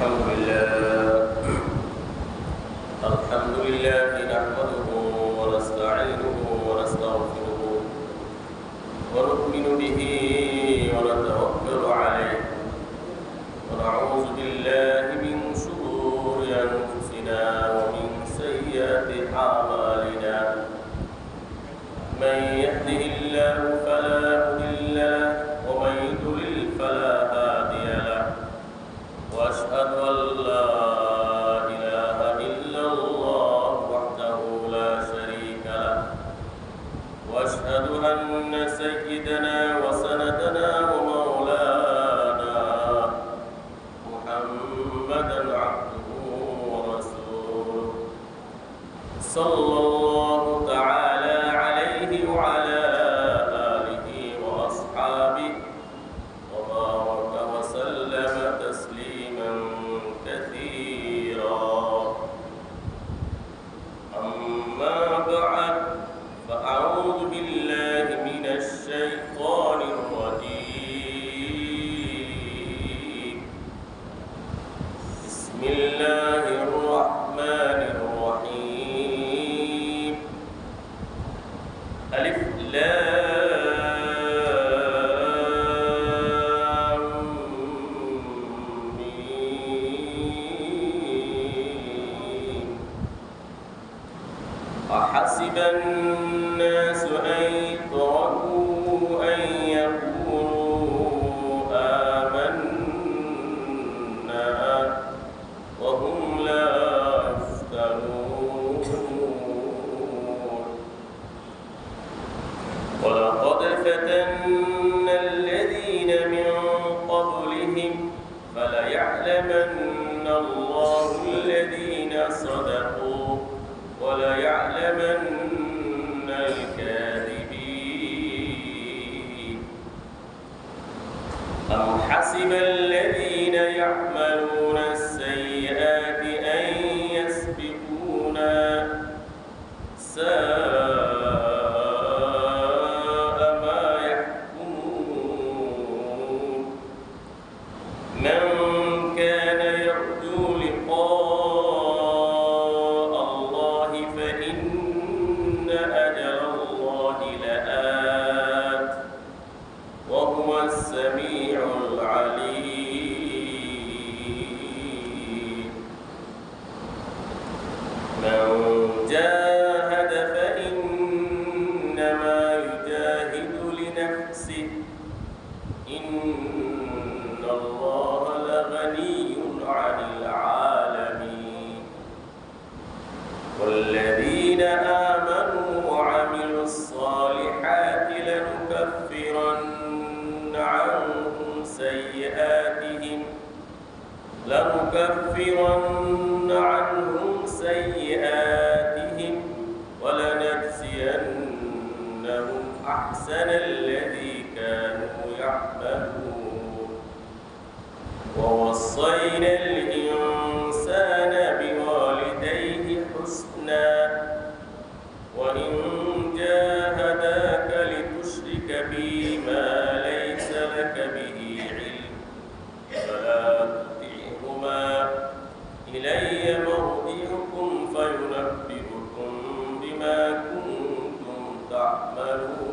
الحمد لله نحمده ونستعينه ونستغفره ونؤمن به ونتوكل عليه ونعوذ بالله من شرور أنفسنا ومن سيئات أعمالنا من يهده الله فلا مضل له ومن يضلل فلا هادي له وأشهد أن لا إله إلا الله وحده لا شريك له وأشهد أن سيدنا وسندنا ومولانا محمدا عبده ورسوله صلى الله تعالى عليه وعلى آله وأصحابه وبارك وسلم تسليما كثيرا أما بعد فأعوذ بالله من الشيطان الرجيم بسم الله الرحمن الرحيم ألف لام ميم أحسب الناس أن يتركوا أن يقولوا آمنا وهم لا يفتنون ولقد فتنا الذين من قبلهم فليعلمن الله الذين صدقوا وليعلمن الكاذبين أم حسب الذين يعملون السيئات أن يسبقونا ساء ما يحكمون من كان يرجو لقاء الله فإن أجل الله لآت وهو السميع العليم من جاهد فإنما يجاهد لنفسه إن الله لغني عن العالمين والذين آمنوا وعملوا الصالحات لنكفرن عنهم سيئاتهم ولنجزينهم أحسن الذي كانوا يعملون ووصينا الإنسان بوالديه حسنا وإن جاهداك لتشرك بي ما ليس لك به علم فلا تطعهما إلي مرجعكم فينبئكم بما كنتم تعملون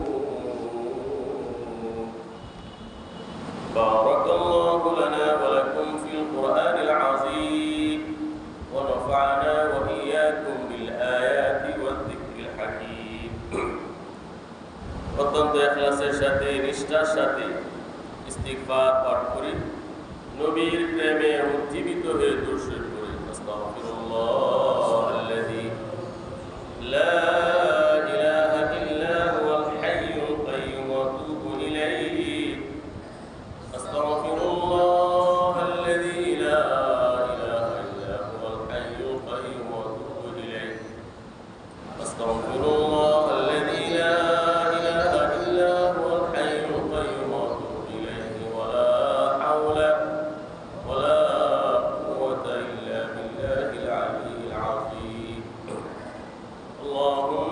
بارك الله لنا ولكم في القرآن العظيم ونفعنا وإياكم بالآيات والذكر الحكيم অত্যন্ত ইখলাসের সাথে নিষ্ঠার সাথে ইস্তিগফার পাঠ করি নবীর প্রেমে উজ্জীবিত হয়ে দরুদ শরীফ পড়ি আস্তাগফিরুল্লাহ আল্লাযী লা ইলাহা ইল্লা হুয়াল হাইয়ুল কাইয়্যুম ওয়া আতুবু ইলাইহি আস্তাগফিরুল্লাহ আল্লাযী লা ইলাহা ইল্লা হুয়াল হাইয়ুল কাইয়্যুম ওয়া আতুবু ইলাইহি আস্তাগফিরুল্লাহ আল্লাযী লা ইলাহা ইল্লা হুয়াল হাইয়ুল কাইয়্যুম ওয়া আতুবু ইলাইহি ওয়া লা হাওলা ولا قوة إلا بالله العلي العظيم اللهم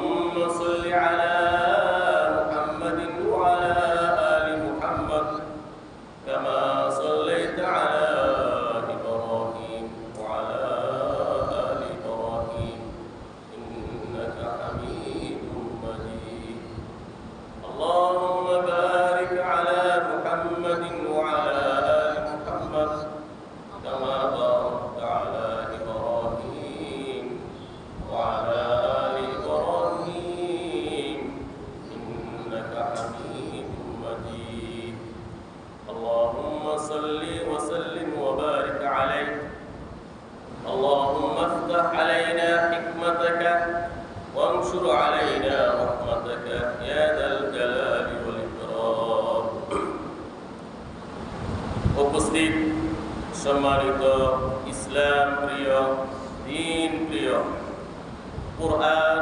اللهم صل وسلم وبارك عليه اللهم افتح علينا حكمتك وانشر علينا رحمتك يا ذا الجلال والإكرام উপস্থিত সম্মানিত ইসলাম প্রিয় দ্বীন প্রিয় কুরআন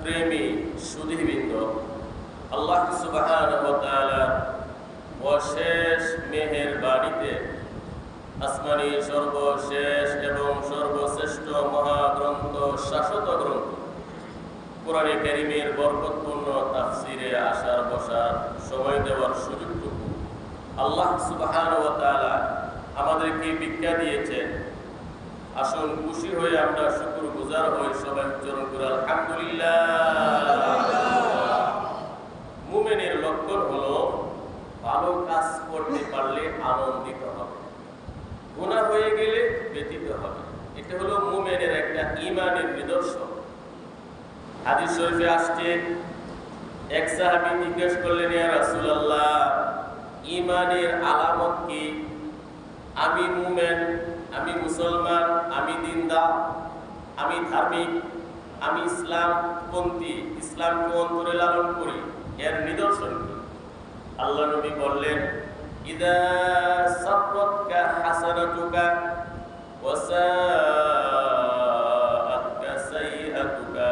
প্রেমী সুধীবৃন্দ, আল্লাহ সুবহানাহু ওয়া তাআলা অশেষ মেহেরবানিতে আসমানী সর্বশেষ এবং সর্বশ্রেষ্ঠ মহাগ্রন্থ শাশ্বত গ্রন্থ কোরআনে কারীমের বরকতপূর্ণ তাফসিরে আসার বসার সময় দেওয়ার সুযোগটুকু আল্লাহ সুবহানাহু ওয়া তাআলা আমাদেরকে ভিক্ষা দিয়েছেন। আসুন খুশি হয়ে আমরা শুকরগুজার হই, সবাই উচ্চারণ করে আলহামদুলিল্লাহ। মুমিনের লক্ষণ হলো ভালো কাজ করতে পারলে আনন্দিত হবে, গুনাহ হয়ে গেলে ব্যথিত হবে। এটা হলো মুমিনের একটা ঈমানের নিদর্শন। হাদিস শরীফে আসছে, এক সাহাবী জিজ্ঞেস করলেন, ইয়া রাসূলুল্লাহ, ঈমানের আলামত কি? আমি মুমিন, আমি মুসলমান, আমি দিনদার, আমি ধার্মিক, আমি ইসলামপন্থী, ইসলামকে অন্তরে লালন করি, এর নিদর্শন কি? আল্লাহ নবী বললেন, ইদা সাফরাতকা হাসানাতুকা ওয়া সাআতকা সাইয়্যাতুকা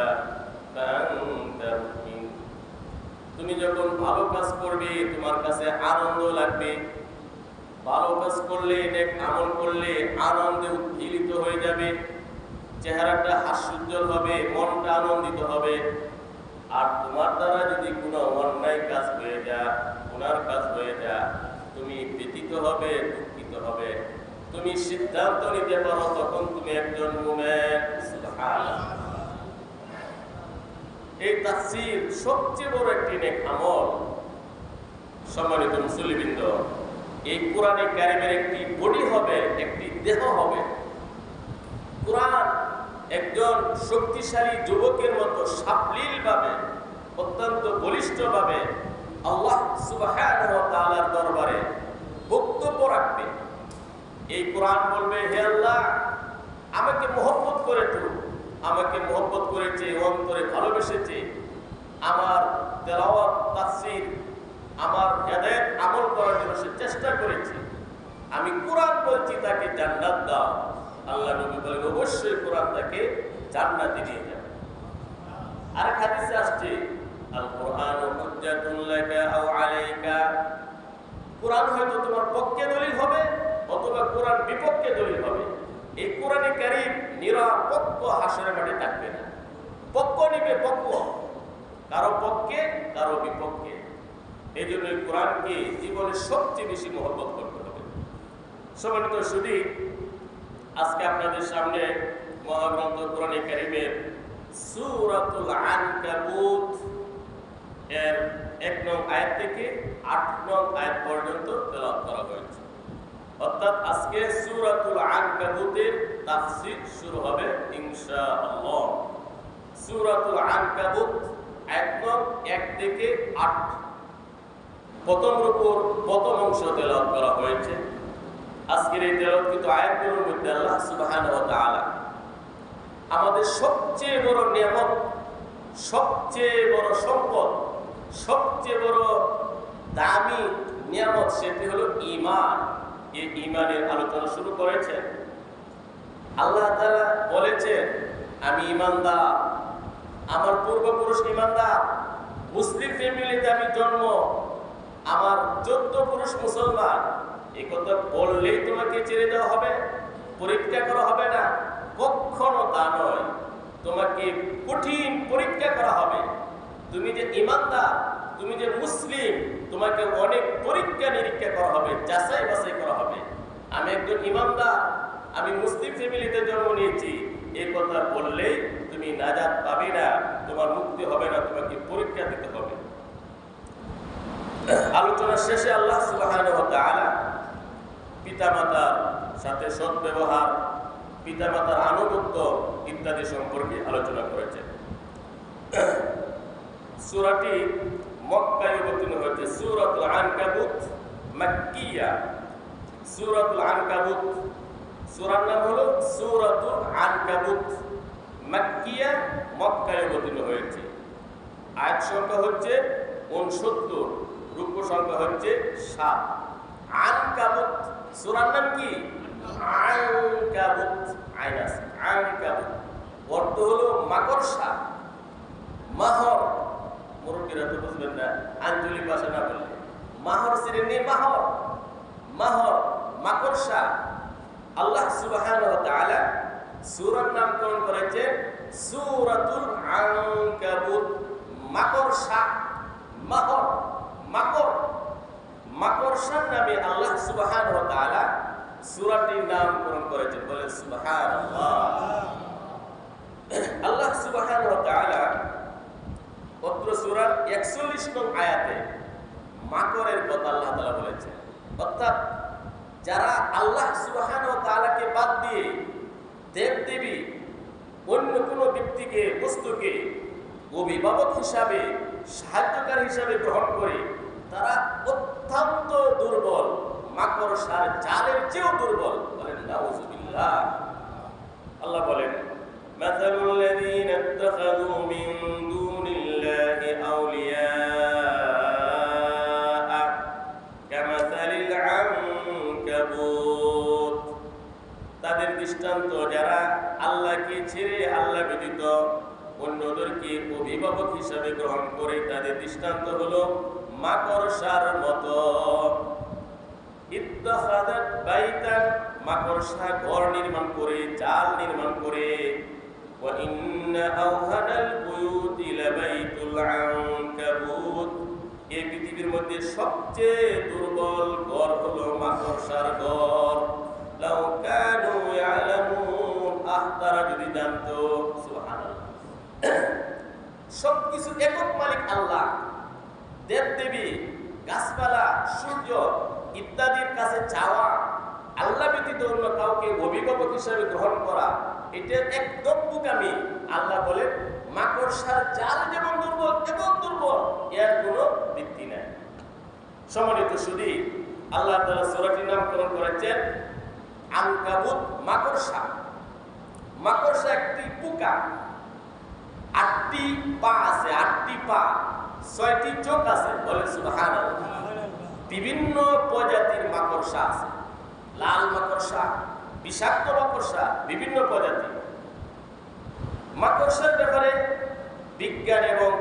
ফাআনতা মুমিন। তুমি যখন ভালো কাজ করবে তোমার কাছে আনন্দ লাগবে, ভালো কাজ করলে, নেক আমল করলে আনন্দে উদ্দীলিত হয়ে যাবে, চেহারাটা হাস্যোজ্জ্বল হবে, মনটা আনন্দিত হবে। আর তোমার দ্বারা যদি কোনো অন্যায় কাজ হয়ে যায়, গুনার কাজ হয়ে যায়, তুমি ব্যথিত হবে, দুঃখিত হবে। তুমি সিদ্ধান্ত নিতে পারো তখন তুমি একজন মুমিন। সুবহানাল্লাহ। এই তাফসীর সবচেয়ে বড় একটি নেক আমল। সম্মানিত মুসলিমবৃন্দ, এই কোরআনে কারীমের একটি বডি হবে, একটি দেহ হবে। কোরআন একজন শক্তিশালী যুবকের মতো সাবলীলভাবে, অত্যন্ত বলিষ্ঠভাবে আল্লাহ সুবহানাহু ওয়া তাআলার দরবারে বক্তব্য রাখবে। এই কোরআন বলবে, হে আল্লাহ, আমাকে মহব্বত করেছো, আমাকে মহব্বত করেছে, অন্তরে ভালোবেসেছে, আমার তেলাওয়াত তাফসীর, আমার হেদায়েত আমল করার জন্য সে চেষ্টা করেছে। আমি কোরআন বলছি তাকে জান্নাত দাও। আল্লাহ নবী বলেন, অবশ্যই কোরআন তাকে জান্নাতে নিয়ে যাবে। আর হাদিসে আসছে, আল কুরআনু হুজ্জাতুন লাকা আও আলাইকা। কোরআন হয়তো তোমার পক্ষে দলিল হবে অথবা কোরআন বিপক্ষে দলিল হবে। এই কোরআনে কারীম নিরপেক্ষ হাসরের মাঠে থাকবে না, পক্ষ নিবে পক্ষ, কারো পক্ষে কারো বিপক্ষে। এই জন্য কোরআনকে জীবনে সবচেয়ে বেশি মহব্বত করতে হবে। সম্মানিত শুধু আজকে আপনাদের সামনে মহাগ্রন্থ কোরআনে কারীমের সূরাতুল আনকাবুত এর 1 নং আয়াত থেকে 8 নং আয়াত পর্যন্ত তেলাওয়াত করা হয়েছে। অর্থাৎ আজকে সূরাতুল আনকাবুতের তাফসীর শুরু হবে ইনশাআল্লাহ। সূরাতুল আনকাবুত আয়াত নং 1 থেকে 8 প্রথম রূপর প্রথম অংশ তেলাওয়াত করা হয়েছে। আজকের এই তেলাওয়াতকৃত আয়াতগুলোর মধ্যে আল্লাহ সুবহানাহু ওয়া তাআলা আমাদের সবচেয়ে বড় নিয়ামত, সবচেয়ে বড় সম্পদ, সবচেয়ে বড় দামি নিয়ামত, সেটি হলো ঈমান। এই ঈমানের আলোচনা শুরু করেছেন। আল্লাহ তাআলা বলেছেন, আমি ঈমানদার, আমার পূর্বপুরুষ ঈমানদার, মুসলিম ফ্যামিলিতে আমি জন্ম, আমার 14 পুরুষ মুসলমান। এই কথা বললেই তোমাকে ছেড়ে দেওয়া হবে, পরীক্ষা করা হবে না? কখনো তা নয়। তোমাকে কঠিন পরীক্ষা করা হবে। তুমি যে ঈমানদার, তুমি যে মুসলিম, তোমাকে অনেক পরীক্ষা নিরীক্ষা করা হবে, যাচাই বাছাই করা হবে। আমি একজন ঈমানদার, আমি মুসলিম ফ্যামিলিতে জন্ম নিয়েছি, এই কথা বললেই তুমি নাজাত পাবে না, তোমার মুক্তি হবে না, তোমাকে পরীক্ষা দিতে হবে। আলোচনা শেষে আল্লাহ সুবহানাহু ওয়া তাআলা পিতামাতার সাথে সদ্ব্যবহার, পিতামাতার আনুগত্য ইত্যাদি সম্পর্কে আলোচনা করেছেন। সূরাটি মক্কায় অবতীর্ণ হয়েছে। সূরাতুল আনকাবুত মাক্কিয়া। সূরাতুল আনকাবুত, সূরার নাম হলো সূরাতুল আনকাবুত। মাক্কিয়া, মক্কায় অবতীর্ণ হয়েছে। আয়াত সংখ্যা হচ্ছে 69, রুকু সংখ্যা হচ্ছে 7। আনকাবুত সূরার নাম কি? আনকাবুত, আইনাস আনকাবুত, অর্থ হলো মাকড়সা, মাহর। মুরব্বীরা তো বুঝবেন না আঞ্চলিক ভাষা না বললে। মাহর শ্রেণী, মাহর, মাহর মাকড়সা। আল্লাহ সুবহানাহু ওয়া তাআলা সূরার নামকরণ করেছেন সূরাতুল আনকাবুত, মাকড়সা, মাহর, মাকড়, মাকড়সার নামে আল্লাহ সুবহানাহু ওয়া তাআলা সূরাটির নামকরণ করেছেন। বলেন সুবহানাল্লাহ। আল্লাহ সুবহানাহু ওয়া তাআলা পত্র সূরার 41 নং আয়াতে মাকড়ের কথা আল্লাহ তাআলা বলেছেন। অর্থাৎ যারা আল্লাহ সুবহানাহু ওয়া তাআলাকে বাদ দিয়ে দেবদেবী অন্য কোনো ব্যক্তিকে, বস্তুকে অভিভাবক হিসাবে, সাহায্যকারী হিসাবে গ্রহণ করে, তারা অত্যন্ত দুর্বল, মাকড়সার জালের চেয়েও দুর্বল। বলেন নাউযুবিল্লাহ। আল্লাহ বলেন মাসালুল লাযীনা ইত্তাখাযু মিন দুনিল্লাহি আউলিয়া কামাসালিল আনকাবুত। তাদের দৃষ্টান্ত যারা আল্লাহকে ছেড়ে আল্লাহ ব্যতীত অন্যদেরকে অভিভাবক হিসাবে গ্রহণ করে, তাদের দৃষ্টান্ত হলো মাকড়সার মতো। ইত্তাখাযাত বাইতান, মাকড়সা ঘর নির্মাণ করে, জাল নির্মাণ করে। ওয়া ইন্না আওহানাল বুয়ুতি লাবাইতুল আনকাবুত, এই পৃথিবীর মধ্যে সবচেয়ে দুর্বল ঘর হলো মাকড়সার ঘর। লাউ কানু ইয়ালামুন, তারা যদি জানতো। সুবহানাল্লাহ। সবকিছু একক মালিক আল্লাহ। দেবদেবী, গাছপালা, সূর্য ইত্যাদির কাছে চাওয়া, আল্লাহ ব্যতীত অন্য কাউকে অভিভাবক হিসাবে গ্রহণ করা, এটা একদম বোকামি। আল্লাহ বলেন মাকড়সার জাল যেমন দুর্বল, এবং দুর্বল, এর কোনো ভিত্তি নাই। সম্মানিত সুধী, আল্লাহ তাআলা সূরাটির নামকরণ করেছেন আনকাবুত, মাকড়সা। মাকড়সা একটি পোকা, 8টি পা আছে, 8টি পা, 6টি চোখ আছে। বলেন সুবহানাল্লাহ। বিভিন্ন প্রজাতির মাকড়সা আছে, লাল মাকড়সা, বিষাক্ত মাকড়সা, বিভিন্ন প্রজাতি। মাকড়সার ব্যাপারে বিজ্ঞান এবং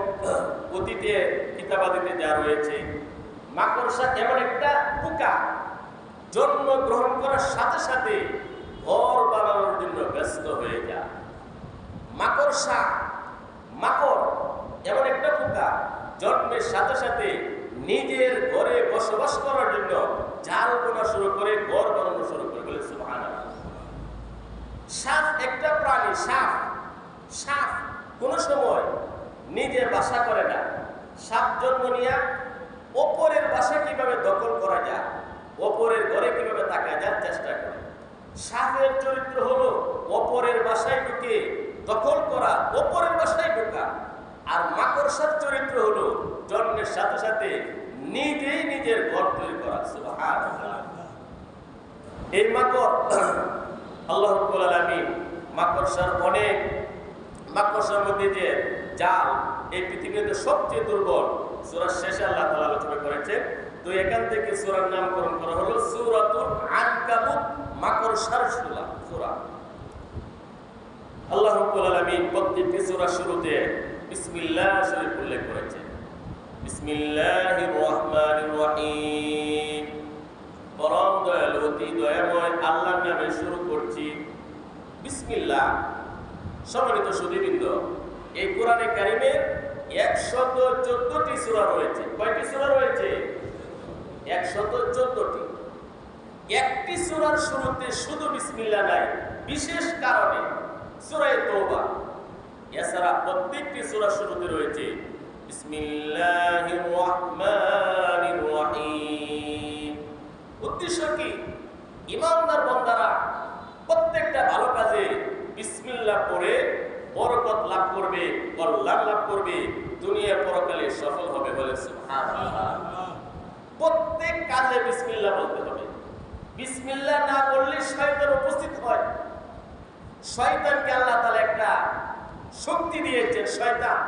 অতীতে কিতাবাদিতে যা রয়েছে, মাকড়সা এমন একটা পোকা, জন্ম গ্রহণ করার সাথে সাথে ঘর বানানোর জন্য ব্যস্ত হয়ে যায়। মাকড়সা, মাকড় এমন একটা পোকা, জন্মের সাথে সাথে নিজের ঘরে বসবাস করার জন্য জাল বোনা শুরু করে, ঘর বানানো শুরু করে। বলে সুবহানাল্লাহ। সাপ একটা প্রাণী, সাপ, সাপ কোনো সময় নিজে বাসা করে না। সাপ জন্ম নিয়ে ওপরের বাসা কিভাবে দখল করা যায়, ওপরের ঘরে কিভাবে থাকা যায় চেষ্টা করে। সাপের চরিত্র হলো ওপরের বাসায় ঢুকে দখল করা, ওপরের বাসায় ঢোকা। আর মাকড়সার চরিত্র হলো জন্মের সাথে সাথে নিজেই নিজের ঘর তৈরি করা। সুবহানাল্লাহ। এই মাকড়, আল্লাহ রাব্বুল আলামিন মাকড়সার অনেক, মাকড়সার মধ্যে যে জাল, এই পৃথিবীতে সবচেয়ে দুর্বল, সূরার শেষে আল্লাহ তাআলা আলোচনা করেছেন। তো এখান থেকে সূরার নামকরণ করা হলো সূরাতুল আনকাবুত, মাকড়সার সূরা। আল্লাহ রাব্বুল আলামিন প্রত্যেকটি সূরার শুরুতে বিসমিল্লাহ শরীফ উল্লেখ করেছেন। বিসমিল্লাহির রহমানির রহিম, পরম দয়ালু অতি দয়াময় আল্লাহর নামে শুরু করছি। বিসমিল্লাহ। সম্মানিত সুধীবৃন্দ, এই কোরআনে কারিমের 114টি সূরা রয়েছে। কয়টি সূরা রয়েছে? 114টি। একটি সূরার শুরুতে শুধু বিসমিল্লাহ নাই, বিশেষ কারণে। সূরা তাওবা। এছাড়া প্রত্যেকটি সূরার শুরুতে রয়েছে বিসমিল্লাহির রহমানির রহিম। উদ্দেশ্য কি? ঈমানদার বান্দারা প্রত্যেকটা ভালো কাজে বিসমিল্লাহ পড়ে বরকত লাভ করবে, কল্যাণ লাভ করবে, দুনিয়া পরকালে সফল হবে। বলে সুবহানাল্লাহ। প্রত্যেক কাজে বিসমিল্লাহ বলতে হবে। বিসমিল্লাহ না বললে শয়তান উপস্থিত হয়। শয়তানকে আল্লাহ তাআলা একটা শক্তি দিয়েছেন, শয়তান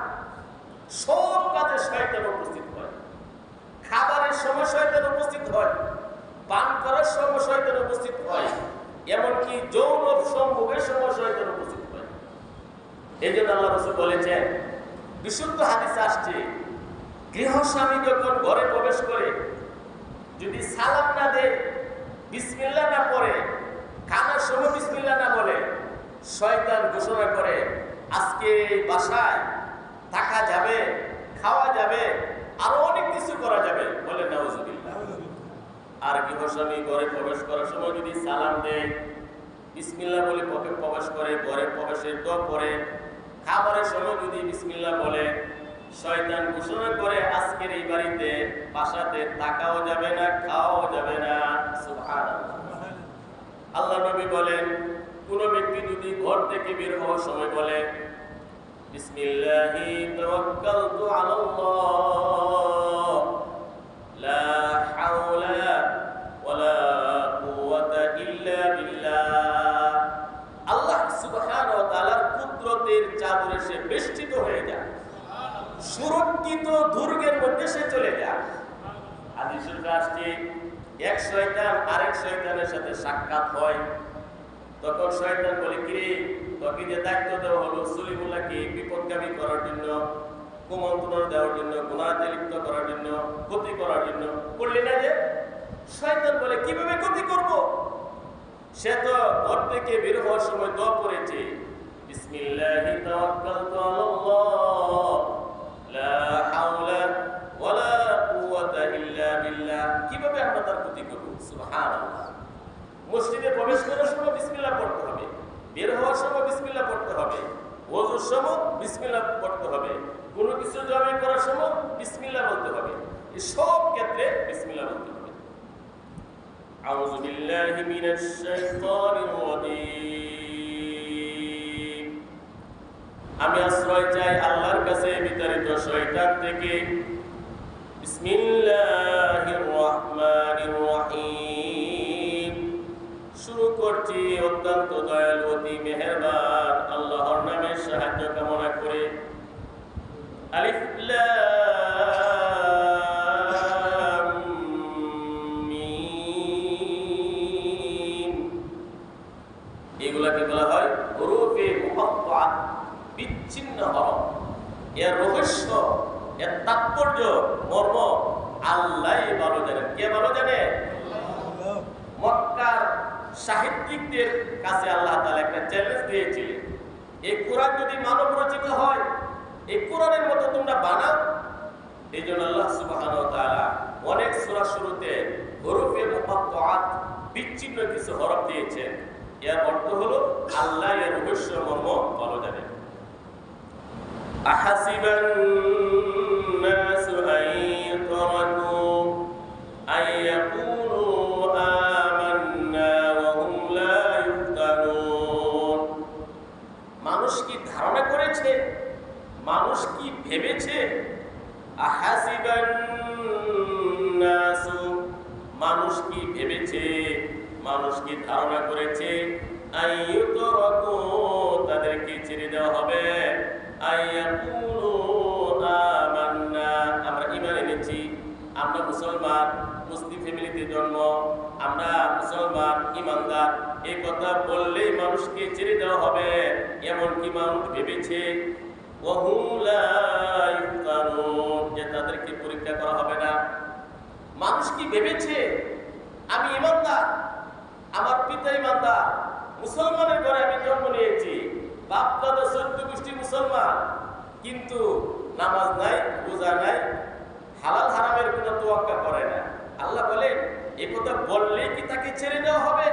সব কাজে শয়তান উপস্থিত হয়। খাবারের সময় শয়তান উপস্থিত হয়, পান করার সময় শয়তান উপস্থিত হয়, এমনকি যৌন সম্ভোগের সময় শয়তান উপস্থিত হয়। এই জন্য আল্লাহ রাসূল বলেছেন, বিশুদ্ধ হাদিসে আসছে, গৃহস্বামী যখন ঘরে প্রবেশ করে যদি সালাম না দেয়, বিসমিল্লাহ না পড়ে, খানার সময় বিসমিল্লাহ না বলে, শয়তান ঘোষণা করে আজকে এই বাসায় থাকা যাবে, খাওয়া যাবে, আরো অনেক কিছু করা যাবে। বলে নাউজুবিল্লাহ। আর গৃহস্বামী ঘরে প্রবেশ করার সময় যদি সালাম দেয়, বিসমিল্লাহ বলে প্রবেশ করে, ঘরে প্রবেশের দোয়া পড়ে, খাবারের সময় যদি বিসমিল্লাহ বলে, শয়তান ঘোষণা করে আজকের এই বাড়িতে বাসাতে থাকাও যাবে না, খাওয়াও যাবে না। সুবহানাল্লাহ। আল্লাহ নবী বলেন, কোন ব্যক্তি যদি ঘর থেকে বের হওয়ার সময় বলে বিসমিল্লাহি তাওয়াক্কালতু আলাল্লাহ লা হাওলা ওয়ালা কুওয়াতা ইল্লা বিল্লাহ, আল্লাহ সুবহানাহু ওয়া তাআলার কুদরতের চাদরে সে বেষ্টিত হয়ে যায়, সুরক্ষিত দুর্গের মধ্যে সে চলে যায়। হাদিসে আসছে, এক শয়তান আরেক শয়তানের সাথে সাক্ষাৎ হয়, তখন শয়তান বলে, কিরে তোকে যে দায়িত্ব দেওয়া হলো সলিমুল্লাহকে বিপদগামী করার জন্য, কুমন্ত্রণা দেওয়ার জন্য, গুনাহতে লিপ্ত করার জন্য, ক্ষতি করার জন্য, করলি না যে? শয়তান বলে, কিভাবে ক্ষতি করব? সে তো ঘর থেকে বের হওয়ার সময় দোয়া করেছে, বিসমিল্লাহি তাওয়াক্কালতু আলাল্লাহ লা হাওলা ওয়ালা কুওয়াতা ইল্লা বিল্লাহ। কিভাবে আমরা তার ক্ষতি করব? সুবহানাল্লাহ। মসজিদে প্রবেশ করার সময় বিসমিল্লাহ পড়তে হবে, বের হওয়ার সময় বিসমিল্লাহ পড়তে হবে, ওযুর সময় বিসমিল্লাহ পড়তে হবে, কোনো কিছু জমা করার সময় বিসমিল্লাহ বলতে হবে, এই সব ক্ষেত্রে বিসমিল্লাহ বলতে হবে। আউযু বিল্লাহি মিনাশ শাইতানির রাজীম। আমি আশ্রয় চাই আল্লাহর কাছে বিতাড়িত শয়তান থেকে। বিসমিল্লাহির রহমানির রহিম। শুরু করছি অত্যন্ত দয়ালু অতি মেহেরবান আল্লাহর নামে সাহায্য কামনা করে। আলিফ লাম মিম, এগুলাকে বলা হয় হুরুফে মুকাত্তাআ, বিচ্ছিন্ন হরফ। এর রহস্য, এর তাৎপর্য, মর্ম আল্লাহই ভালো জানেন। কে ভালো জানে? মক্কার সাহিত্যিকদের কাছে আল্লাহ তাআলা একটা চ্যালেঞ্জ দিয়েছিলেন, এই কোরআন যদি মানব রচিত হয়, এই কোরআনের মতো তোমরা বানাও। এই জন্য আল্লাহ সুবহানাহু ওয়া তাআলা অনেক সূরা শুরুতে হরফে মুকাত্তাআত, বিচ্ছিন্ন কিছু হরফ দিয়েছেন। এর অর্থ হলো আল্লাহ এর রহস্য মর্ম ভালো জানেন। আহাসিবান নাসু আন ইউতরাকু আন ইয়াকুলু আমান্না ওয়া হুম লা ইফতানুন। মানুষ কি ধারণা করেছে, মানুষ কি ভেবেছে? আহাসিবান নাসু, মানুষ কি ভেবেছে, মানুষ কি ধারণা করেছে, আন ইউতরাকু, তাদেরকে ছেড়ে দেওয়া হবে, আন ইয়াকুলু আমান্না, আমরা ঈমান এনেছি, আমরা মুসলমান, মুসলিম ফ্যামিলিতে জন্ম, আমরা মুসলমান ঈমানদার, এই কথা বললেই মানুষকে ছেড়ে দেওয়া হবে, এমন কি মানুষ ভেবেছে? ওয়া হুম লা ইফতানুন, যে তাদেরকে পরীক্ষা করা হবে না। মানুষ কি ভেবেছে আমি ঈমানদার, আমার পিতা ঈমানদার, মুসলমানের ঘরে আমি জন্ম নিয়েছি, বাপ দাদা 14 গোষ্ঠী মুসলমান, কিন্তু নামাজ নাই, রোজা নাই, হালাল হারামের কোনো তোয়াক্কা করে না। আল্লাহ বলেন, এই কথা বললেই কি তাকে ছেড়ে দেওয়া হবে?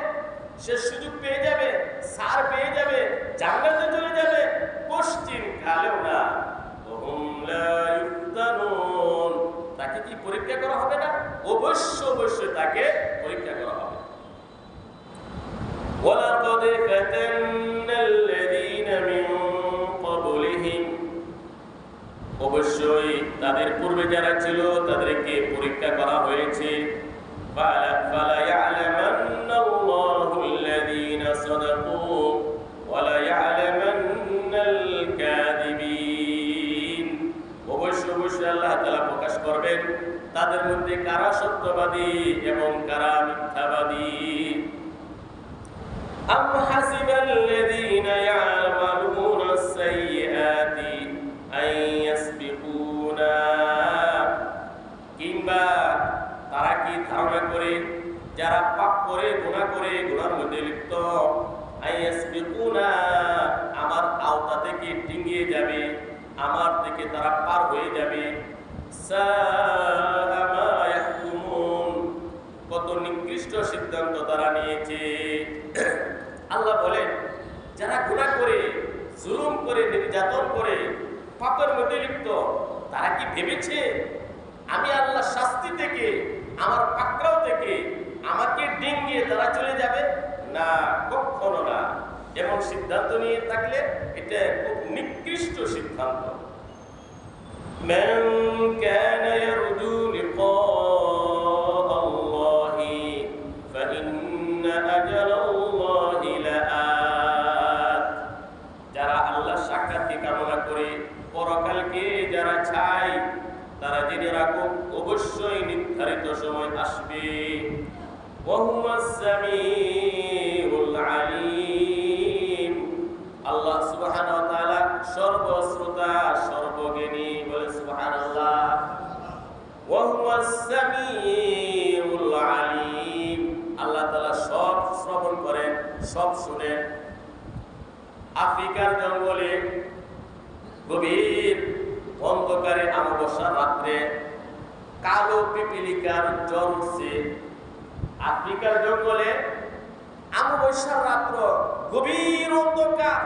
সে সুযোগ পেয়ে যাবে, ছাড় পেয়ে যাবে, জান্নাতে চলে যাবে? পশ্চিম কালেও না। তাকে কি পরীক্ষা করা হবে না? অবশ্যই তাকে পরীক্ষা করা হবে। ওয়ালাকাদ ফাতান্নাল্লাযীনা মিন ক্বাবলিহিম, অবশ্যই তাদের পূর্বে যারা ছিল তাদেরকে পরীক্ষা করা হয়েছে। আম হাসিবাল্লাযীনা ইয়া'মালুনা আস-সাইয়্যাতি আন ইয়াসবিকুনা, কিংবা তারা কি ধারণা করে যারা পাপ করে গুনাহ করে গুনার মধ্যে লিপ্ত আন ইয়াসবিকুনা আমার আওতা থেকে ডিঙিয়ে যাবে, আমার থেকে তারা পার হয়ে যাবে। সাআ মা ইয়াহকুমুন, কত নিকৃষ্ট সিদ্ধান্ত তারা নিয়েছে। আল্লাহ বলেন যারা গুনাহ করে জুলুম করে নির্যাতন করে পাপের মধ্যে লিপ্ত তারা কি ভেবেছে আমি আল্লাহ শাস্তি থেকে আমার পাকড়াও থেকে আমাকে ডিঙিয়ে তারা চলে যাবে? না, কখনো না। এমন সিদ্ধান্ত নিয়ে থাকলে এটা খুব নিকৃষ্ট সিদ্ধান্ত। মান কানা ইয়ারজু লিকাআ আল্লাহি ফাইন্না আজালাল্লাহি লাআত, যারা আল্লাহর সাক্ষাৎকে কামনা করে পরকালকে যারা চায় তারা জেনে রাখুক অবশ্যই নির্ধারিত সময় আসবে। ওয়া হুয়াস সামিউল আলিম, আল্লাহ সুবহানাহু ওয়া তাআলা সর্বশ্রোতা সর্বজ্ঞানী। বলে সুবহানাল্লাহ। ওয়া হুয়াস সামিউল আলিম, আল্লাহ তাআলা সব শ্রবণ করেন, সব শুনেন। আফ্রিকার জঙ্গলে গভীর অন্ধকারে অমাবস্যার রাত্রে কালো পিপিলিকার জ্বর উঠছে। আফ্রিকার জঙ্গলে অমাবস্যার রাত্র, গভীর অন্ধকার,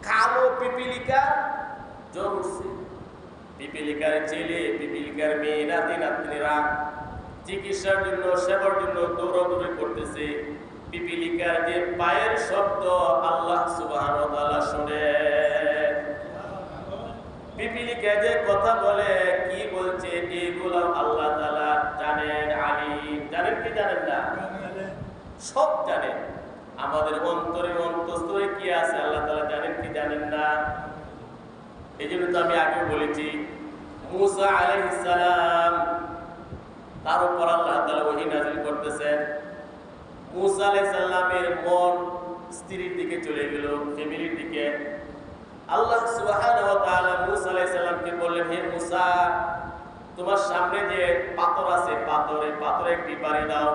কালো পিপিলিকার জ্বর উঠছে। পিপিলিকার ছেলে পিপিলিকার মেয়ে নাতি নাতনিরা চিকিৎসার জন্য সেবার জন্য দৌড়াদৌড়ি করতেছে। পিপিলিকার যে পায়ের শব্দ আল্লাহ সুবহানাহু ওয়া তাআলা শুনেন। পিপিলিকা যে কথা বলে কি বলছে এগুলো আল্লাহ তাআলা জানেন, আলিম। জানেন কি জানেন না? সব জানেন। আমাদের অন্তরে অন্তঃস্থলে কি আছে আল্লাহ তাআলা জানেন কি জানেন না? এই জন্য তো আমি আগে বলেছি মুসা আলাইহিস সালাম, তার উপর আল্লাহ তাআলা ওহী নাযিল করতেছেন। মুসা আলাইহিস সালামের মন স্ত্রীর দিকে চলে গেল, ফ্যামিলির দিকে। আল্লাহ সুবহানাহু ওয়া তাআলা মুসা আলাইহিস সালামকে বললেন, হে মুসা, তোমার সামনে যে পাথর আছে পাথরে একটি বাড়ি দাও।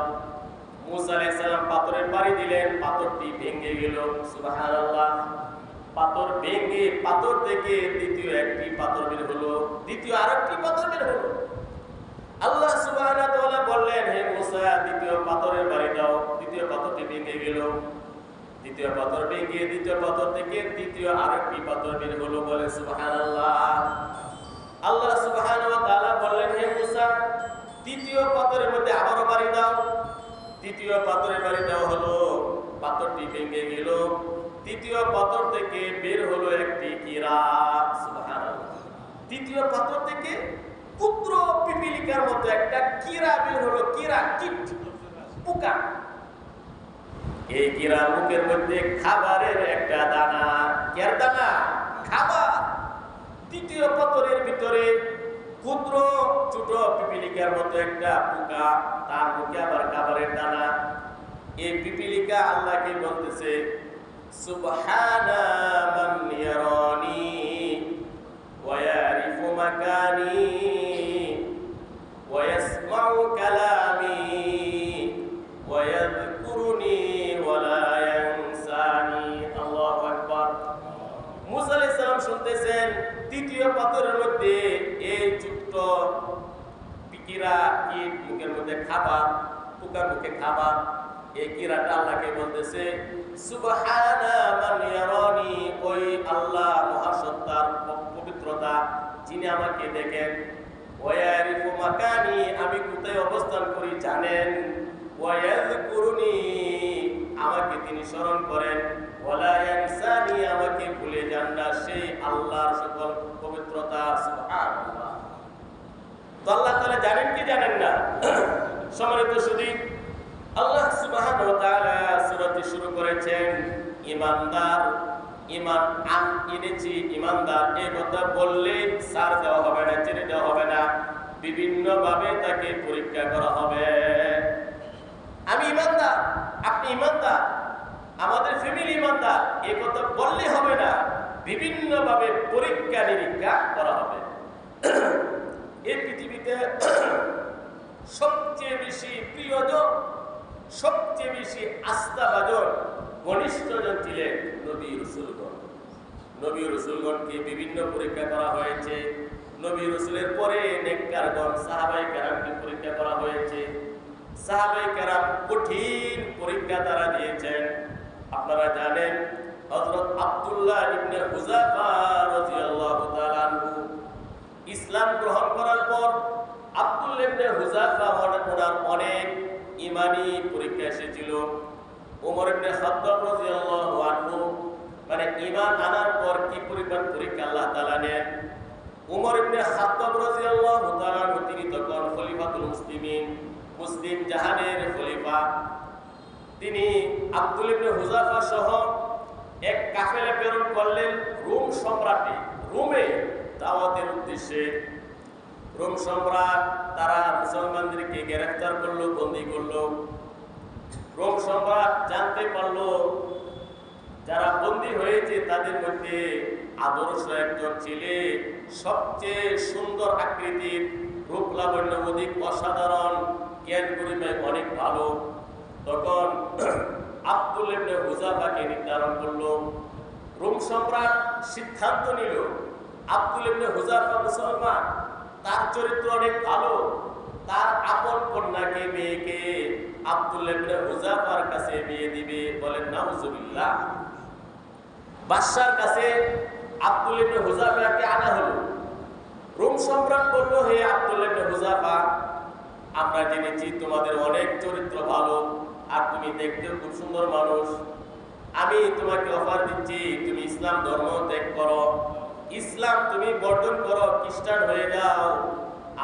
মুসা আলাইহিস সালাম পাথরের বাড়ি দিলেন, পাথরটি ভেঙে গেল। সুবহানাল্লাহ। পাথর ভেঙে পাথর থেকে দ্বিতীয় একটি পাথর বের হলো, দ্বিতীয় আরেকটি পাথর বের হলো। আল্লাহ সুবহানাহু ওয়া তাআলা বললেন, হে মুসা, দ্বিতীয় পাথরের বাড়ি দাও। দ্বিতীয় পাথরটি ভেঙে গেল, দ্বিতীয় পাথর ভেঙে দ্বিতীয় পাথর থেকে তৃতীয় আরেকটি পাথর বের হলো। বলে সুবহানাল্লাহ। আল্লাহ সুবহানাহু ওয়া তাআলা বললেন, হে মুসা, তৃতীয় পাথরের মধ্যে আবারও বাড়ি দাও। তৃতীয় পাথরের বাড়ি দেওয়া হলো, পাথরটি ভেঙে গেল। তৃতীয় পাথর থেকে বের হলো একটি কীরা। সুবহানাল্লাহ। তৃতীয় পাথর থেকে ক্ষুদ্র পিপিলিকার মতো একটা কীরা বের হলো। কীরা, কীট, পোকা। এই কীরার মুখের মধ্যে খাবারের একটা দানা। কের দানা? খাবার। তৃতীয় পাথরের ভিতরে ক্ষুদ্র ছোট পিপিলিকার মতো একটা পোকা, তার মুখে আবার খাবারের দানা। এই পিপিলিকা আল্লাহকে বলতেছে, সুবহানা মান ইয়ারানি ওয়া ইয়ারিফু মাকানি ওয়া ইয়াসমাউ কালামি ওয়া ইয়াযকুরুনি ওয়া লা ইয়ানসানি। আল্লাহু আকবার। মুসা আলাইহিস সালাম শুনতেছেন তৃতীয় পাথরের মধ্যে এই ছোট্ট কীরা, কীট, মুখের মধ্যে খাবার, পোকার মুখে খাবার। এই কীরাটা আল্লাহকে বলতেছে, সুবহানা মান ইয়ারানি, ওই আল্লাহ মহাসত্তার পবিত্রতা, যিনি আমাকে দেখেন। ওয়া ইয়ারিফু মাকানি, আমি কোথায় অবস্থান করি জানেন। ওয়া ইয়াযকুরুনি, আমাকে তিনি স্মরণ করেন। ওয়া লা ইয়ানসানি, আমাকে ভুলে যান না। সেই আল্লাহর সকল পবিত্রতা। সুবহানাল্লাহ। তো আল্লাহ তাআলা জানেন কি জানেন না? সম্মানিত সুধী, আল্লাহ সুবহানাহু ওয়া তাআলা সূরাটি শুরু করেছেন ঈমানদার, ঈমান এনেছি ঈমানদার, এই কথা বললে ছাড় দেওয়া হবে না, ছেড়ে দেওয়া হবে না। বিভিন্ন ভাবে তাকে পরীক্ষা করা হবে। আমি ঈমানদার, আপনি ঈমানদার, আমাদের ফ্যামিলি ইমানদার, এই কথা বললে হবে না, বিভিন্নভাবে পরীক্ষা নিরীক্ষা করা হবে। এই পৃথিবীতে সবচেয়ে বেশি প্রিয়জন, সবচেয়ে বেশি আস্থাভাজন, ঘনিষ্ঠজন ছিলেন নবী রাসূলগণ। নবী রাসূলগণকে বিভিন্ন পরীক্ষা করা হয়েছে। নবী রাসূলের পরে নেককারগণ সাহাবায়ে কেরামকে পরীক্ষা করা হয়েছে। সাহাবায়ে কেরাম কঠিন পরীক্ষা তারা দিয়েছেন। আপনারা জানেন হযরত আব্দুল্লাহ ইবনে হুযাফা রাদিয়াল্লাহু তাআলা আনহু ইসলাম গ্রহণ করার পর আব্দুল্লাহ ইবনে হুযাফা ওনার অনেক ঈমানী পরীক্ষা এসেছিল। ওমর ইবনে খাত্তাব রাদিয়াল্লাহু আনহু মানে ঈমান আনার পর কি পরিমাণ পরীক্ষা আল্লাহ তাআলা নেন। ওমর ইবনে খাত্তাব রাদিয়াল্লাহু তাআলা তিনি তখন খলিফাতুল মুসলিমিন, মুসলিম জাহানের খলিফা। তিনি আব্দুল ইবনে হুযাফা সহ এক কাফেলা প্রেরণ করলেন রোম সম্রাটে, রোমে দাওয়াতের উদ্দেশ্যে। রোম সম্রাট তারা মুসলমানদেরকে গ্রেফতার করলো, বন্দী করলো। রোম সম্রাট জানতে পারলো যারা বন্দী হয়েছে তাদের মধ্যে আদর্শ একজন ছেলে, সবচেয়ে সুন্দর আকৃতির, রূপ লাবণ্য অধিক অসাধারণ, জ্ঞান গরিমায় অনেক ভালো। তখন আব্দুল ইবনে হুযাফাকে নির্ধারণ করলো। রোম সম্রাট সিদ্ধান্ত নিল আব্দুল ইবনে হুযাফা মুসলমান, তার চরিত্র অনেক ভালো, তার আপন কন্যাকে মেয়েকে আব্দুল ইবনে হুযাফার কাছে বিয়ে দিবে। বলেন নাউজুবিল্লাহ। বাদশার কাছে আব্দুল ইবনে হুযাফাকে আনা হলো। রোম সম্রাট বলল, হে আব্দুল ইবনে হুযাফা, আমরা জেনেছি তোমাদের অনেক চরিত্র ভালো আর তুমি দেখতেও খুব সুন্দর মানুষ। আমি তোমাকে অফার দিচ্ছি, তুমি ইসলাম ধর্ম ত্যাগ করো, ইসলাম তুমি বর্জন করো, খ্রিস্টান হয়ে যাও।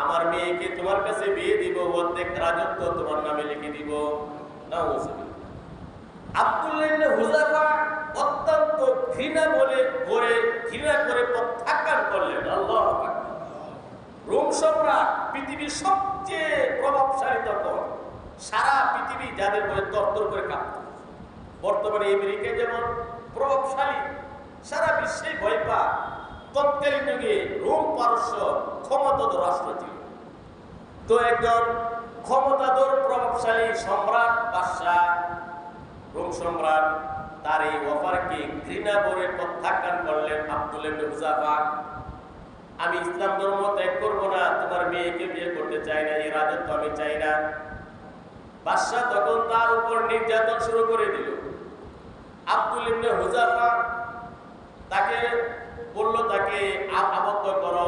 আমার মেয়েকে তোমার কাছে বিয়ে দিব, অর্ধেক রাজত্ব তোমার নামে লিখে দিব। নাউজুবিল্লাহ। আব্দুল্লাহ ইবনে হুযাফা অত্যন্ত ঘৃণা করে প্রত্যাখ্যান করলেন। আল্লাহু আকবার। রোম সম্রাট পৃথিবীর সবচেয়ে প্রভাবশালী তখন, সারা পৃথিবী যাদের বলে তরতর করে কাঁপত। বর্তমানে আমেরিকা যেমন প্রভাবশালী, সারা বিশ্বে ভয় পায়। তৎকালীন যুগে রোম পারস্য ক্ষমতাধর রাষ্ট্র ছিল। তো একজন ক্ষমতাধর প্রভাবশালী সম্রাট বাদশাহ রোম সম্রাট তার এই অফারকে ঘৃণা করে প্রত্যাখ্যান করলেন। আব্দুল ইবনে হুযাফা, আমি ইসলাম ধর্ম ত্যাগ করবো না, তোমার মেয়েকে বিয়ে করতে চাই না, এই রাজত্ব আমি চাই না। বাদশাহ তখন তার উপর নির্যাতন শুরু করে দিল। আব্দুল ইবনে হুযাফা তাকে বলল, তাকে আবদ্ধ করো,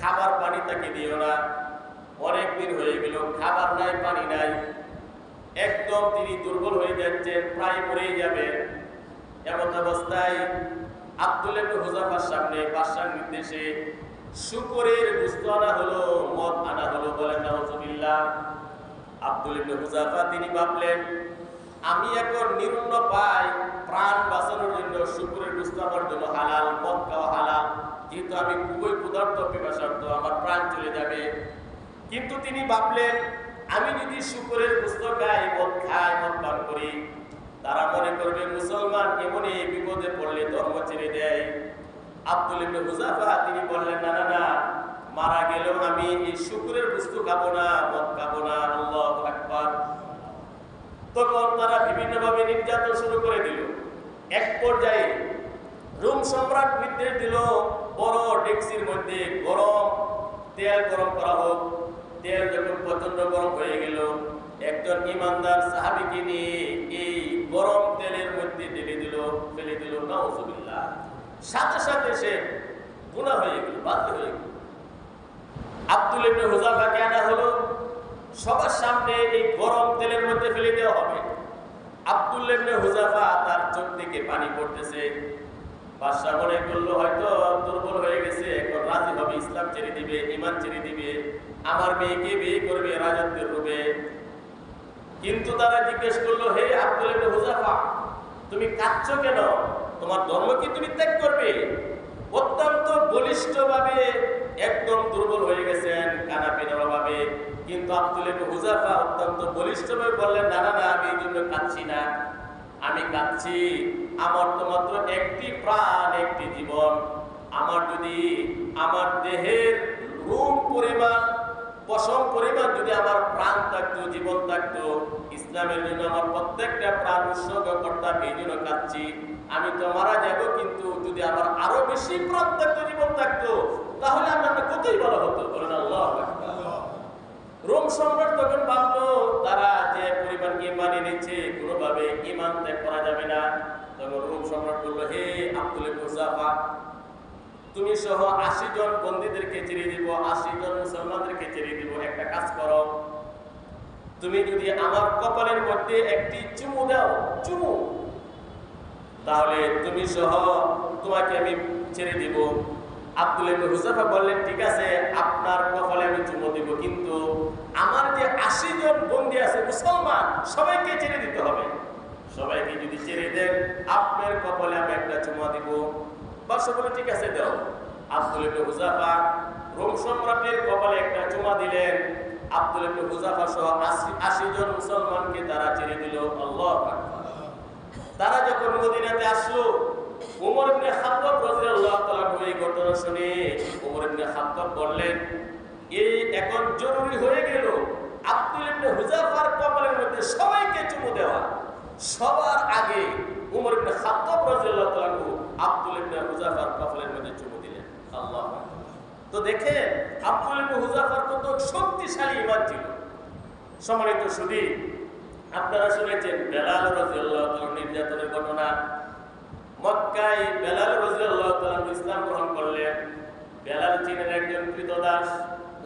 খাবার পানি তাকে দিও না। অনেক দিন হয়ে গেল, খাবার নাই, পানি নাই, একদম তিনি দুর্বল হয়ে যাচ্ছেন, প্রায় মরেই যাবেন। এমন অবস্থায় আব্দুল ইবনে হুযাফার সামনে বাদশার নির্দেশে শুকরের গোশত আনা হলো, মদ আনা হলো। বলেন নাউজুবিল্লাহ। আব্দুল ইবনে হুযাফা তিনি ভাবলেন, আমি এখন নিরুন্ন পাই, প্রাণ বাঁচানোর জন্য শুকরের গোশত আমার জন্য হালাল, মদ খাওয়া হালাল, যেহেতু আমি খুবই ক্ষুধার্ত পিপাসার্ত, আমার প্রাণ চলে যাবে। কিন্তু তিনি ভাবলেন, আমি যদি শুকরের গোশত খাই, মদ খাই, মদ পান করি, তারা মনে করবে মুসলমান এমনই বিপদে পড়লে ধর্ম ছেড়ে দেয়। আব্দুল ইবনে হুযাফা তিনি বললেন, না না না, মারা গেলেও আমি এই শুকরের গোশত খাবো না, মদ খাবো না। আল্লাহু আকবার। তখন তারা বিভিন্নভাবে নির্যাতন শুরু করে দিল। এক পর্যায়ে রোম সম্রাট নির্দেশ দিল, বড় ডেকচির মধ্যে তেল গরম করা হোক। তেল যখন প্রচন্ড গরম হয়ে গেল, একজন ইমানদার সাহাবীকে নিয়ে এই গরম তেলের মধ্যে ফেলে দিল। নাউজুবিল্লাহ। সাথে সাথে সে গুনাহ হয়ে গেল, বাতিল হয়ে গেল। আব্দুল ইবনে হুযাফাকে আনা হলো, সবার সামনে এই গরম তেলের মধ্যে ফেলে দেওয়া হবে। আব্দুল ইবনে হুযাফা তার চোখ থেকে পানি পড়তেছে। বাদশা মনে করলো হয়তো দুর্বল হয়ে গেছে, এখন রাজি হবে, ইসলাম ছেড়ে দিবে, ঈমান ছেড়ে দিবে, আমার মেয়েকে বিয়ে করবে রাজত্বের রূপে। কিন্তু তারা জিজ্ঞেস করলো, হে আব্দুল ইবনে হুযাফা, তুমি কাঁদছো কেন? তোমার ধর্ম কি তুমি ত্যাগ করবে? অত্যন্ত বলিষ্ঠভাবে একদম দুর্বল হয়ে গেছেন কানাপিনার অভাবে। কিন্তু আব্দুল ইবনে হুযাফা অত্যন্ত বলিষ্ঠভাবে বললেন, না না না, আমি এই জন্য কাঁদছি না, আমি কাঁদছি, আমার তো মাত্র একটি প্রাণ, একটি জীবন। আমার যদি আমার দেহের রূপ পরিমাণ, পশম পরিমাণ যদি আমার প্রাণ থাকতো, জীবন থাকতো, ইসলামের জন্য আমার প্রত্যেকটা প্রাণ উৎসর্গ করতাম, এই জন্য কাঁদছি। আমি তো মারা যাব, কিন্তু যদি আমার আরো বেশি প্রাণ থাকতো, জীবন থাকতো, তাহলে আমার কতই ভালো হতো। বলেন আল্লাহু আকবার। রোম সম্রাট তখন ভাবলো তারা যে পরিমাণ ঈমান এনেছে, কোনোভাবে ঈমান ত্যাগ করা যাবে না। তখন রোম সম্রাট বলল, হে আব্দুল মুজাফা, তুমি সহ ৮০ জন বন্দীদেরকে ছেড়ে দিব, ৮০ জন মুসলমানদেরকে ছেড়ে দিব। একটা কাজ করো, তুমি যদি আমার কপালের মধ্যে একটি চুমু দাও, চুমু, তাহলে তুমি সহ তোমাকে আমি ছেড়ে দিব। আব্দুল হুযাফা বললেন, ঠিক আছে, আপনার কপালে আমি চুমু দিব, কিন্তু আমার যে ৮০ জন বন্দী আছে মুসলমান, সবাইকে ছেড়ে দিতে হবে। সবাইকে যদি ছেড়ে দেন, আপনার কপালে আমি একটা চুমু দিব। বাদশা বলে, ঠিক আছে, দাও। আব্দুল হুযাফা রোম সম্রাটের কপালে একটা চুমা দিলেন। আব্দুল হুযাফা সহ ৮০ জন মুসলমানকে তারা ছেড়ে দিল। আল্লাহু আকবার। তারা যখন মদিনাতে আসলো, ওমর ইবনে খাত্তাব রাদিয়াল্লাহু তাআলা এই ঘটনা শুনে ওমর ইবনে খাত্তাব বললেন, এই এখন জরুরি হয়ে গেল আব্দুল ইবনে হুযাফার কপালের মধ্যে সবাইকে চুমু দেওয়া। সবার আগে ওমর ইবনে খাত্তাব রাদিয়াল্লাহু তাআলা আব্দুল ইবনে হুযাফার কপালের মধ্যে চুমু দিলেন। আল্লাহু আকবার। তো দেখেন আব্দুল ইবনে হুযাফার কত শক্তিশালী ঈমান ছিল। সম্মানিত সুধী, আপনারা শুনেছেন বেলাল রাদিয়াল্লাহু তাআলা নির্যাতনের ঘটনা। মক্কায় বেলাল রাদিয়াল্লাহু তাআলা ইসলাম গ্রহণ করলেন। বেলাল ছিলেন একজন ক্রীতদাস,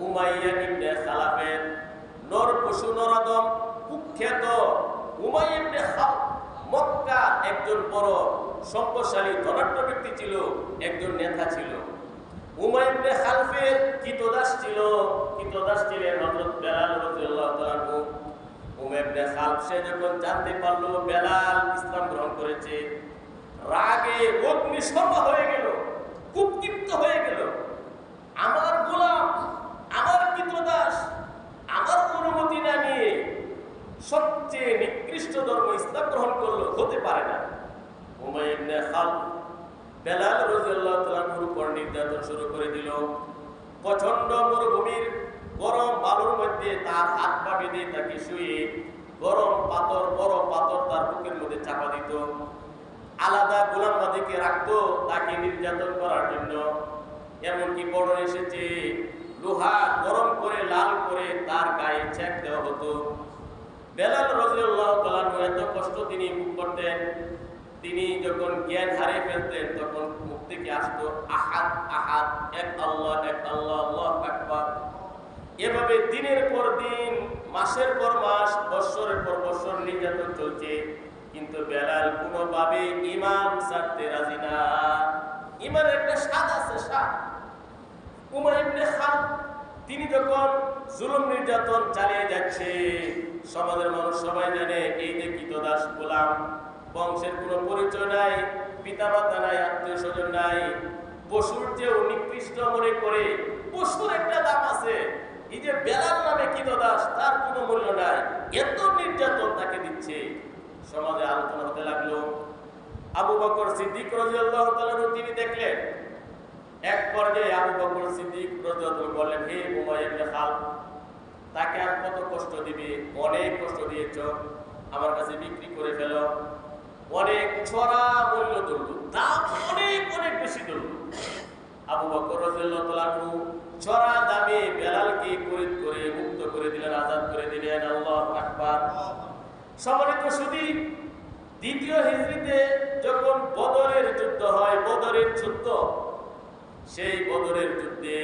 উমাইয়া ইবনে খালাফের নর পশু নরদম কুখ্যাত উমাইয়া ইবনে খালাফ মক্কা একজন বড় সম্পদশালী ধনাঢ্য ব্যক্তি ছিল, একজন নেতা ছিল। উমাইয়া ইবনে খালাফের ক্রীতদাস ছিলেন হযরত বেলাল রাদিয়াল্লাহু তাআলা। উমাইয়া ইবনে খালাফ সে যখন জানতে পারলো বেলাল ইসলাম গ্রহণ করেছে, রাগে অগ্নিশর্মা হয়ে গেল, খুব ক্ষিপ্ত হয়ে গেল। আমার গোলাম, আমার ক্রীতদাস, আমার অনুমতি না নিয়ে সবচেয়ে নিকৃষ্ট ধর্ম ইসলাম গ্রহণ করলো, হতে পারে না। উমাইয়া ইবনে খালাফ বেলাল রাদিয়াল্লাহু তাআলার উপর নির্যাতন শুরু করে দিল। প্রচন্ড মরুভূমির গরম বালুর মধ্যে তার হাত পা বেঁধে তাকে শুয়ে গরম পাথর, বড় পাথর তার বুকের মধ্যে চাপা দিত। আলাদা গোলাম বাদীকে রাখতো তাকে নির্যাতন করার জন্য। এমনকি বড় এসেছে, লোহা গরম করে লাল করে তার গায়ে ছেক দেওয়া হতো। বেলাল রাদিয়াল্লাহু তাআলা এত কষ্ট তিনি ভোগ করতেন। তিনি যখন জ্ঞান হারিয়ে ফেলতেন, তখন মুখ থেকে আসতো আহাদ আহাদ, এক আল্লাহ, এক আল্লাহ, আল্লাহু আকবার। এভাবে দিনের পর দিন, মাসের পর মাস, বৎসরের পর বৎসর নির্যাতন চলছে, কিন্তু বেলাল কোনোভাবে ঈমান ছাড়তে রাজি না। ঈমানের একটা স্বাদ আছে, স্বাদ। উমাইয়া ইবনে খালাফ তিনি যখন জুলুম নির্যাতন চালিয়ে যাচ্ছে, সমাজের মানুষ সবাই জানে এই যে ক্রীতদাস গোলাম, বংশের কোনো পরিচয় নাই, পিতামাতা নাই, আত্মীয় স্বজন নাই, পশুর চেয়েও নিকৃষ্ট মনে করে। পশুর একটা দাম আছে, এই যে বেলাল নামে ক্রীতদাস, তার কোনো মূল্য নাই। এত নির্যাতন তাকে দিচ্ছে। সমাজে আলোচনা হতে লাগলো। আবু বকর সিদ্দিক রাদিয়াল্লাহু তাআলা তিনি দেখলেন। এক পর্যায়ে আবু বকর সিদ্দিক রাদিয়াল্লাহু তাআলা বললেন, হে উমাইয়া ইবনে খালাফ, তাকে আর কত কষ্ট দিবে? অনেক কষ্ট দিয়েছ, আমার কাছে বিক্রি করে ফেলো। অনেক ছড়া মূল্য ধরলো, দাম অনেক অনেক বেশি ধরলো। আবু বকর রাদিয়াল্লাহু তাআলা ছড়া দামে বেলালকে খরিদ করে মুক্ত করে দিলেন, আজাদ করে দিলেন। আল্লাহু আকবার। সম্মানিত সুধী, দ্বিতীয় হিজরিতে যখন বদরের যুদ্ধ হয়, বদরের যুদ্ধ, সেই বদরের যুদ্ধে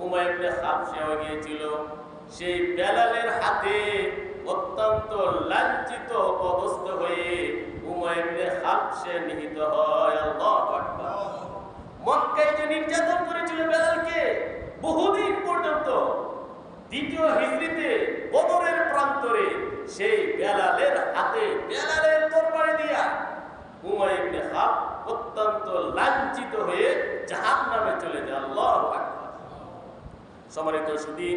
উমাইয়া ইবনে খালাফ হয়ে গিয়েছিল। সেই বেলালের হাতে অত্যন্ত লাঞ্ছিত পদস্থ হয়ে উমাইয়া ইবনে খালাফ নিহত হয়। আল্লাহু আকবার। মক্কায় যে নির্যাতন করেছিল বেলালকে বহুদিন পর্যন্ত, দ্বিতীয় হিজরিতে বদরের প্রান্তরে সেই বেলালের হাতে, বেলালের তরবারি দিয়া উমাইয়া ইবনে খালাফ অত্যন্ত লাঞ্ছিত হয়ে জাহান্নামে চলে যায়। আল্লাহু আকবার। সম্মানিত সুধী,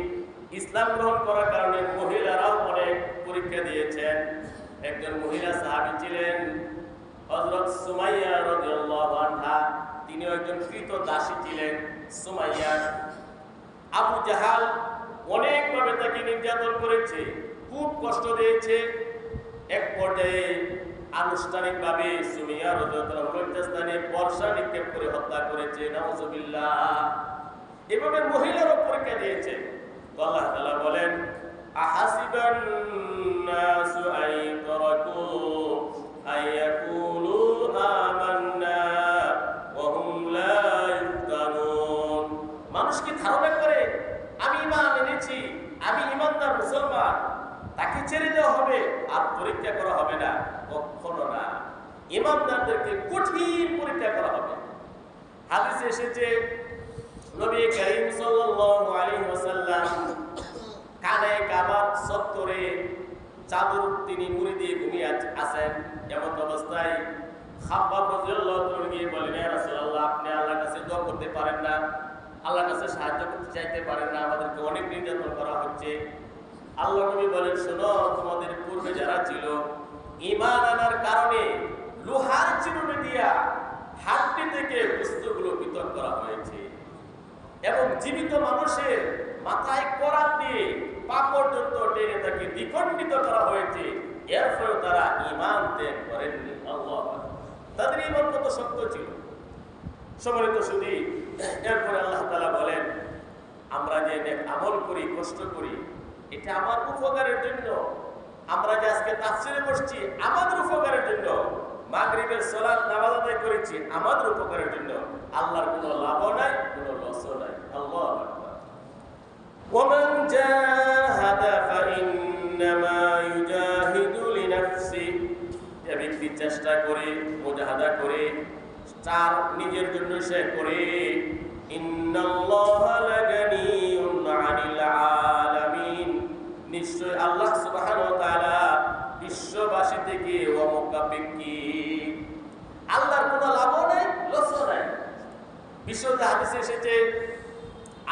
ইসলাম গ্রহণ করার কারণে মহিলারাও অনেক পরীক্ষা দিয়েছেন। একজন মহিলা সাহাবী ছিলেন হযরত সুমাইয়া রাদিয়াল্লাহু আনহা। তিনিও একজন কৃত দাসী ছিলেন সুমাইয়া। আবু জাহাল অনেকভাবে তাকে নির্যাতন করেছে, খুব কষ্ট দিয়েছে। এক পর্যায়ে আনুষ্ঠানিকভাবে সুমাইয়া রাদিয়াল্লাহু আনহার লজ্জাস্থানে বর্ষা নিক্ষেপ করে হত্যা করেছে। নাউযুবিল্লাহ। এভাবে মহিলারও পরীক্ষা দিয়েছে। আল্লাহ তাআলা বলেন, আহাসিবান নাসু আইতরাকু আয়াকুলু আমান্না ওয়া হুম লা ইফতানুন। মানুষ কি ধারণা করে আমি ঈমান এনেছি, আমি ঈমানদার মুসলমান, তাকে ছেড়ে দেওয়া হবে আর পরীক্ষা করা হবে না? কখনো না। ঈমানদারদেরকে কঠিন পরীক্ষা করা হবে। হাদিসে এসেছে নবী করিম সাল্লাল্লাহু আলাইহি ওয়াসাল্লাম কানে কাবার চত্বরে চাদর তিনি মুড়ি দিয়ে ঘুমিয়ে আছেন। এমন অবস্থায় খাব্বাব রাদিয়াল্লাহু তাআলা গিয়ে বলেন, ইয়া রাসূলুল্লাহ, আপনি আল্লাহর কাছে দোয়া করতে পারেন না? আল্লাহর কাছে সাহায্য করতে চাইতে পারেন না? আমাদেরকে অনেক নির্যাতন করা হচ্ছে। আল্লাহ নবী বলেন, শোনো, তোমাদের পূর্বে যারা ছিল ঈমান আনার কারণে লোহার চিরুনি দিয়া হাড্ডি থেকে বস্তুগুলো পৃথক করা হয়েছে এবং জীবিত মানুষের মাথায় কোরআন দিয়ে পা পর্যন্ত টেনে তাকে দ্বিখণ্ডিত করা হয়েছে। এর ফলে তারা ঈমান ত্যাগ করেননি। আল্লাহু আকবার। তাদের ঈমান কত শক্ত ছিল। সম্মানিত সুধী, এরপরে আল্লাহ তাআলা বলেন, আমরা যে নেক আমল করি, কষ্ট করি, এটা আমার উপকারের জন্য। আমরা যে আজকে তাফসীরে বসছি আমাদের উপকারের জন্য। মাগরিবের সালাত নামাজ আদায় করেছি আমাদের উপকারের জন্য। আল্লাহর কোনো লাভও নাই, কোনো লসও নাই। আল্লাহু আকবার। ওয়ামান জাহাদা ফাইন্নামা ইউজাহিদু লিনাফসি। যে ব্যক্তি চেষ্টা করে, মুজাহাদা করে, তার নিজের জন্য সে করে। ইন্নাল্লাহা লাগানিয়ুন আনিল আলামিন। নিশ্চয় আল্লাহ সুবহানাহু ওয়া তাআলা বিশ্ববাসী থেকে অমুখাপেক্ষী। আল্লাহর কোনো লাভও নাই, লসও নাই। বিশুদ্ধ হাদিসে এসেছে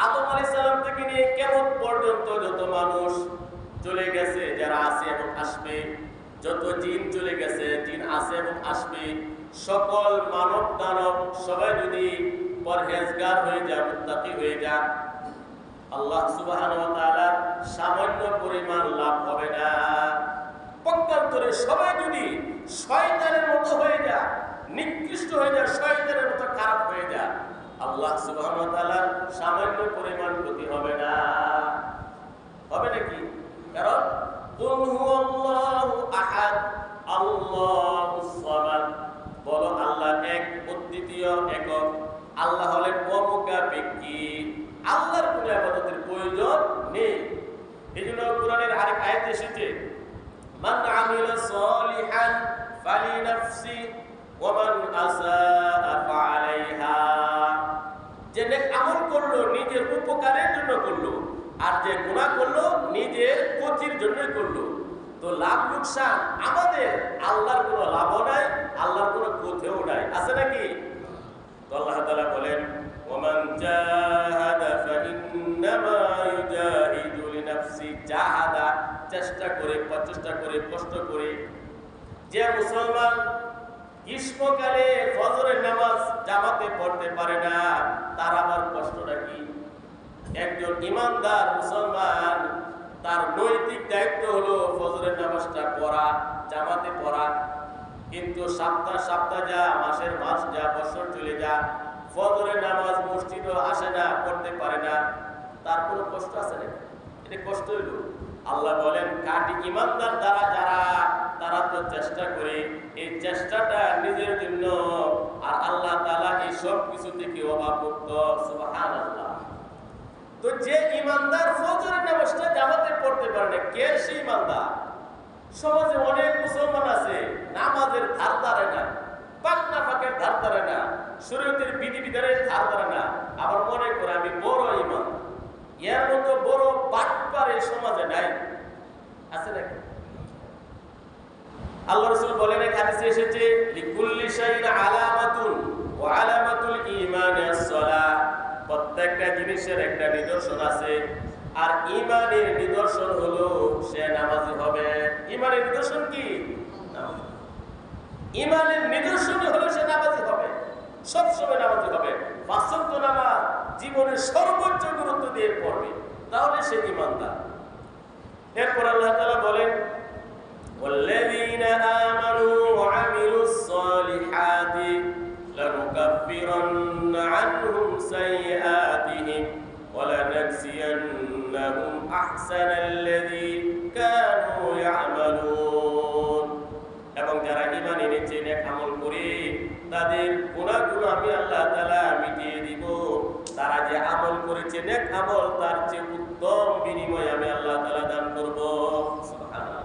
আদম আলাইহিস সালাম থেকে নিয়ে কিয়ামত পর্যন্ত যত মানুষ চলে গেছে, যারা আছে এবং আসবে, যত জিন চলে গেছে, জিন আছে এবং আসবে, সকল মানব দানব সবাই যদি পরহেজগার হয়ে যায়, মুত্তাকি হয়ে যায়, আল্লাহ সুবহানাহু ওয়া তাআলা সামান্য পরিমাণ লাভ হবে না। পক্ষান্তরে সবাই যদি শয়তানের মতো হয়ে যায়, নিকৃষ্ট হয়ে যায়, শয়তানের মতো খারাপ হয়ে যায়, আল্লাহ সুবহানাহু ওয়া তাআলা সামান্য পরিমাণ ক্ষতি হবে না। হবে নাকি? কারণ কুল হুয়াল্লাহু আহাদ আল্লাহুস সামাদ। বলো আল্লাহ এক, অদ্বিতীয়, একক। আল্লাহ হলেন অমুখাপেক্ষী। আল্লাহর কোনো ইবাদতের প্রয়োজন নেই। এজন্য কোরআনের আরেক আয়াতে এসেছে, মান আমিলা সালিহান ফালিনাফসি ওয়া মান আসাআ ফাআলাইহা। যে নেক আমল করলো নিজের উপকারের জন্য করলো, আর যে গুনাহ করলো নিজের ক্ষতির জন্যই করলো। তো লাভ লোকসান আমাদের, আল্লাহর কোনো লাভও নাই, আল্লাহর কোনো ক্ষতিও নাই। আছে নাকি? তো আল্লাহ তাআলা বলেন, ওমান জাহাদা ফাইন্নামা ইউজাহিদু লিনাফসি। জাহাদা চেষ্টা করে, প্রচেষ্টা করে, কষ্ট করে। যে মুসলমান গ্রীষ্মকালে ফজরের নামাজ জামাতে পড়তে পারে না, তার আবার কষ্টটা কি? একজন ঈমানদার মুসলমান, তার নৈতিক দায়িত্ব হলো ফজরের নামাজটা পড়া, জামাতে পড়া। কিন্তু সপ্তাহ যা, মাসের মাস যা, বছর চলে যা, ফজরের নামাজ মসজিদও আসে না, পড়তে পারে না, তার কোনো কষ্ট আছে না? এটা কষ্ট হইল। আল্লাহ বলেন, কাটি ঈমানদার দ্বারা যারা, তারা তো চেষ্টা করে, এই চেষ্টাটা নিজের জন্য, আর আল্লাহ তাআলা এই সব কিছু থেকে অভাবমুক্ত। সুবহানাল্লাহ। তো যে ঈমানদার ফজরের নামাজটা জামাতে পড়তে পারে না, কে সে ঈমানদার? সমাজে অনেক মুসলমান আছে নামাজের ধার ধারে না, পাক না পাকের ধার ধারে না, শরীয়তের বিধিবিধানের ধার ধারে না, আবার মনে করে আমি বড় ঈমান। এর মতো বড় বাটপার এই সমাজে নাই। আছে নাকি? আল্লাহ রাসূল বলেন, এক হাদিসে এসেছে, লিকুল্লি শাইইন আলামাতুন ওয়া আলামাতুল ঈমানি আস-সালাহ। প্রত্যেকটা জিনিসের একটা নিদর্শন আছে, আর ঈমানের নিদর্শন হলো সে নামাজি হবে। ঈমানের নিদর্শন কি? ইমানের নিদর্শনই হলো সে নামাজি হবে, সবসময় নামাজি হবে, পাঁচ ওয়াক্ত নামাজ জীবনের সর্বোচ্চ গুরুত্ব দিয়ে পড়বে, তাহলে সে ঈমানদার। এরপর আল্লাহ তাআলা বলেন والذين آمنوا وعملوا الصالحات لنكفرن عنهم سيئاتهم ولنجزينهم أحسن الذي كانوا يعملون। এবং যারা ঈমান এনেছে নেক আমল করে তাদের গুনাহগুলো আমি আল্লাহ তাআলা মিটিয়ে দিব। তারা যে আমল করেছে নেক আমল, তার চেয়ে উত্তম বিনিময় আমি আল্লাহ তাআলা দান করব। সুবহানাল্লাহ।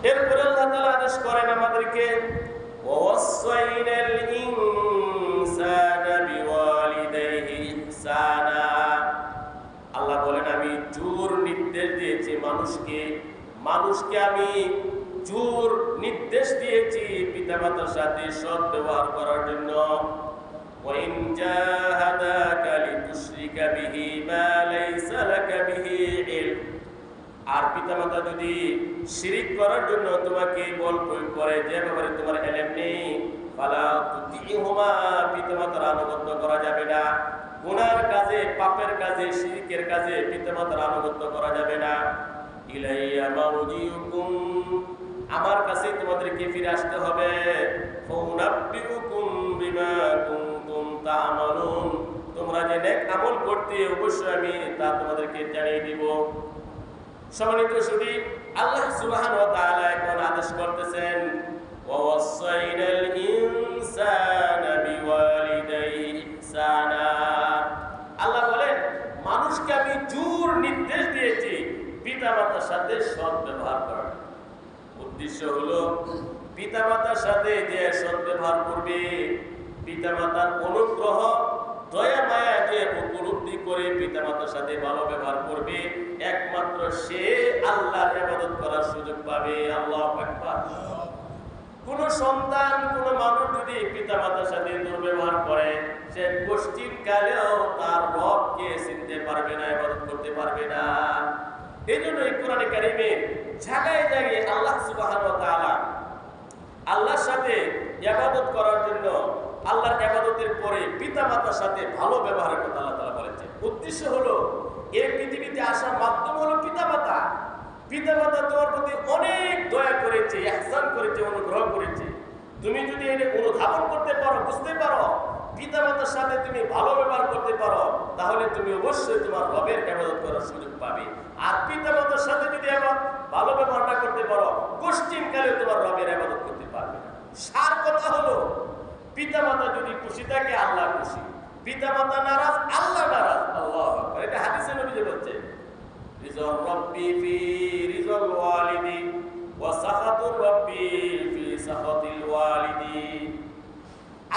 এরপরে আল্লাহ তাআলা আদেশ করেন আমাদেরকে ওয়াসাইনাল ইনসানা বিওয়ালিদাইহি ইহসানা। আল্লাহ বলেন আমি জোর নির্দেশ দিয়েছি মানুষকে আমি জোর নির্দেশ দিয়েছি পিতামাতার সাথে সৎ ব্যবহার করার জন্য। ওয়াইন জাহাদাকা লিতুশরিকা বিহি মা লাইসা লাকা বিহি ইলম। আর পিতামাতা যদি শিরিক করার জন্য তোমাকে বল প্রয়োগ করে যে ব্যাপারে তোমার ইলম নেই, ফালা তুতিহুমা, পিতামাতার আনুগত্য করা যাবে না। গুনার কাজে, পাপের কাজে, শিরিকের কাজে পিতামাতার আনুগত্য করা যাবে না। ইলাইয়া মারজিউকুম, আমার কাছে তোমাদেরকে ফিরে আসতে হবে। ফাউনাব্বিউকুম বিমা কুনতুম তা'মালুন, তোমরা যে নেক আমল করতে অবশ্যই আমি তা তোমাদেরকে জানিয়ে দিব। সম্মানিত শুধু আল্লাহ সুবহানাহু ওয়া তাআলা এখন আদেশ করতেছেন ওয়াসাইনাল ইনসানা বিওয়ালিদাইহি ইহসানা। আল্লাহ বলেন মানুষকে আমি জোর নির্দেশ দিয়েছি পিতামাতার সাথে সৎ ব্যবহার করার। উদ্দেশ্য হলো পিতামাতার সাথে যে সৎ ব্যবহার করবে, পিতামাতার অনুগ্রহ দয়া মায়া যে উপলব্ধি করে পিতামাতার সাথে ভালো ব্যবহার করবে, একমাত্র সে আল্লাহর ইবাদত করার সুযোগ পাবে। আল্লাহু আকবার। কোন সন্তান, কোন মানুষ যদি পিতামাতার সাথে দুর্ব্যবহার করে, সে পশ্চিম কালেও তার রবকে চিনতে পারবে না, ইবাদত করতে পারবে না। এই জন্য এই কোরআনে কারিমে জায়গায় জায়গায় আল্লাহ সুবহানাহু ওয়া তাআলা আল্লাহর সাথে ইবাদত করার জন্য, আল্লাহর ইবাদতের পরে পিতামাতার সাথে ভালো ব্যবহারের কথা আল্লাহ তাআলা বলেছেন। উদ্দেশ্য হলো এই পৃথিবীতে আসার মাধ্যম হলো পিতামাতা। পিতামাতা তোমার প্রতি অনেক দয়া করেছে, ইহসান করেছে, অনুগ্রহ করেছে। তুমি যদি এটা অনুধাবন করতে পারো, বুঝতে পারো, পিতামাতার সাথে তুমি ভালো ব্যবহার করতে পারো, তাহলে তুমি অবশ্যই তোমার রবের ইবাদত করার সুযোগ পাবে। আর পিতামাতার সাথে যদি আবার ভালো ব্যবহার না করতে পারো, পশ্চিমকালে তোমার রবের ইবাদত করতে পারবে না। সার কথা হলো পিতামাতা যদি খুশি থাকে আল্লাহ খুশি, পিতামাতা নারাজ আল্লাহ নারাজ। আল্লাহু আকবার। এটা হাদিসে নবী যে বলছে রিজাল রাব্বি ফি রিজাল ওয়ালিদি ওয়া সাখাতুর রাব্বি ফি সাখাতিল ওয়ালিদি।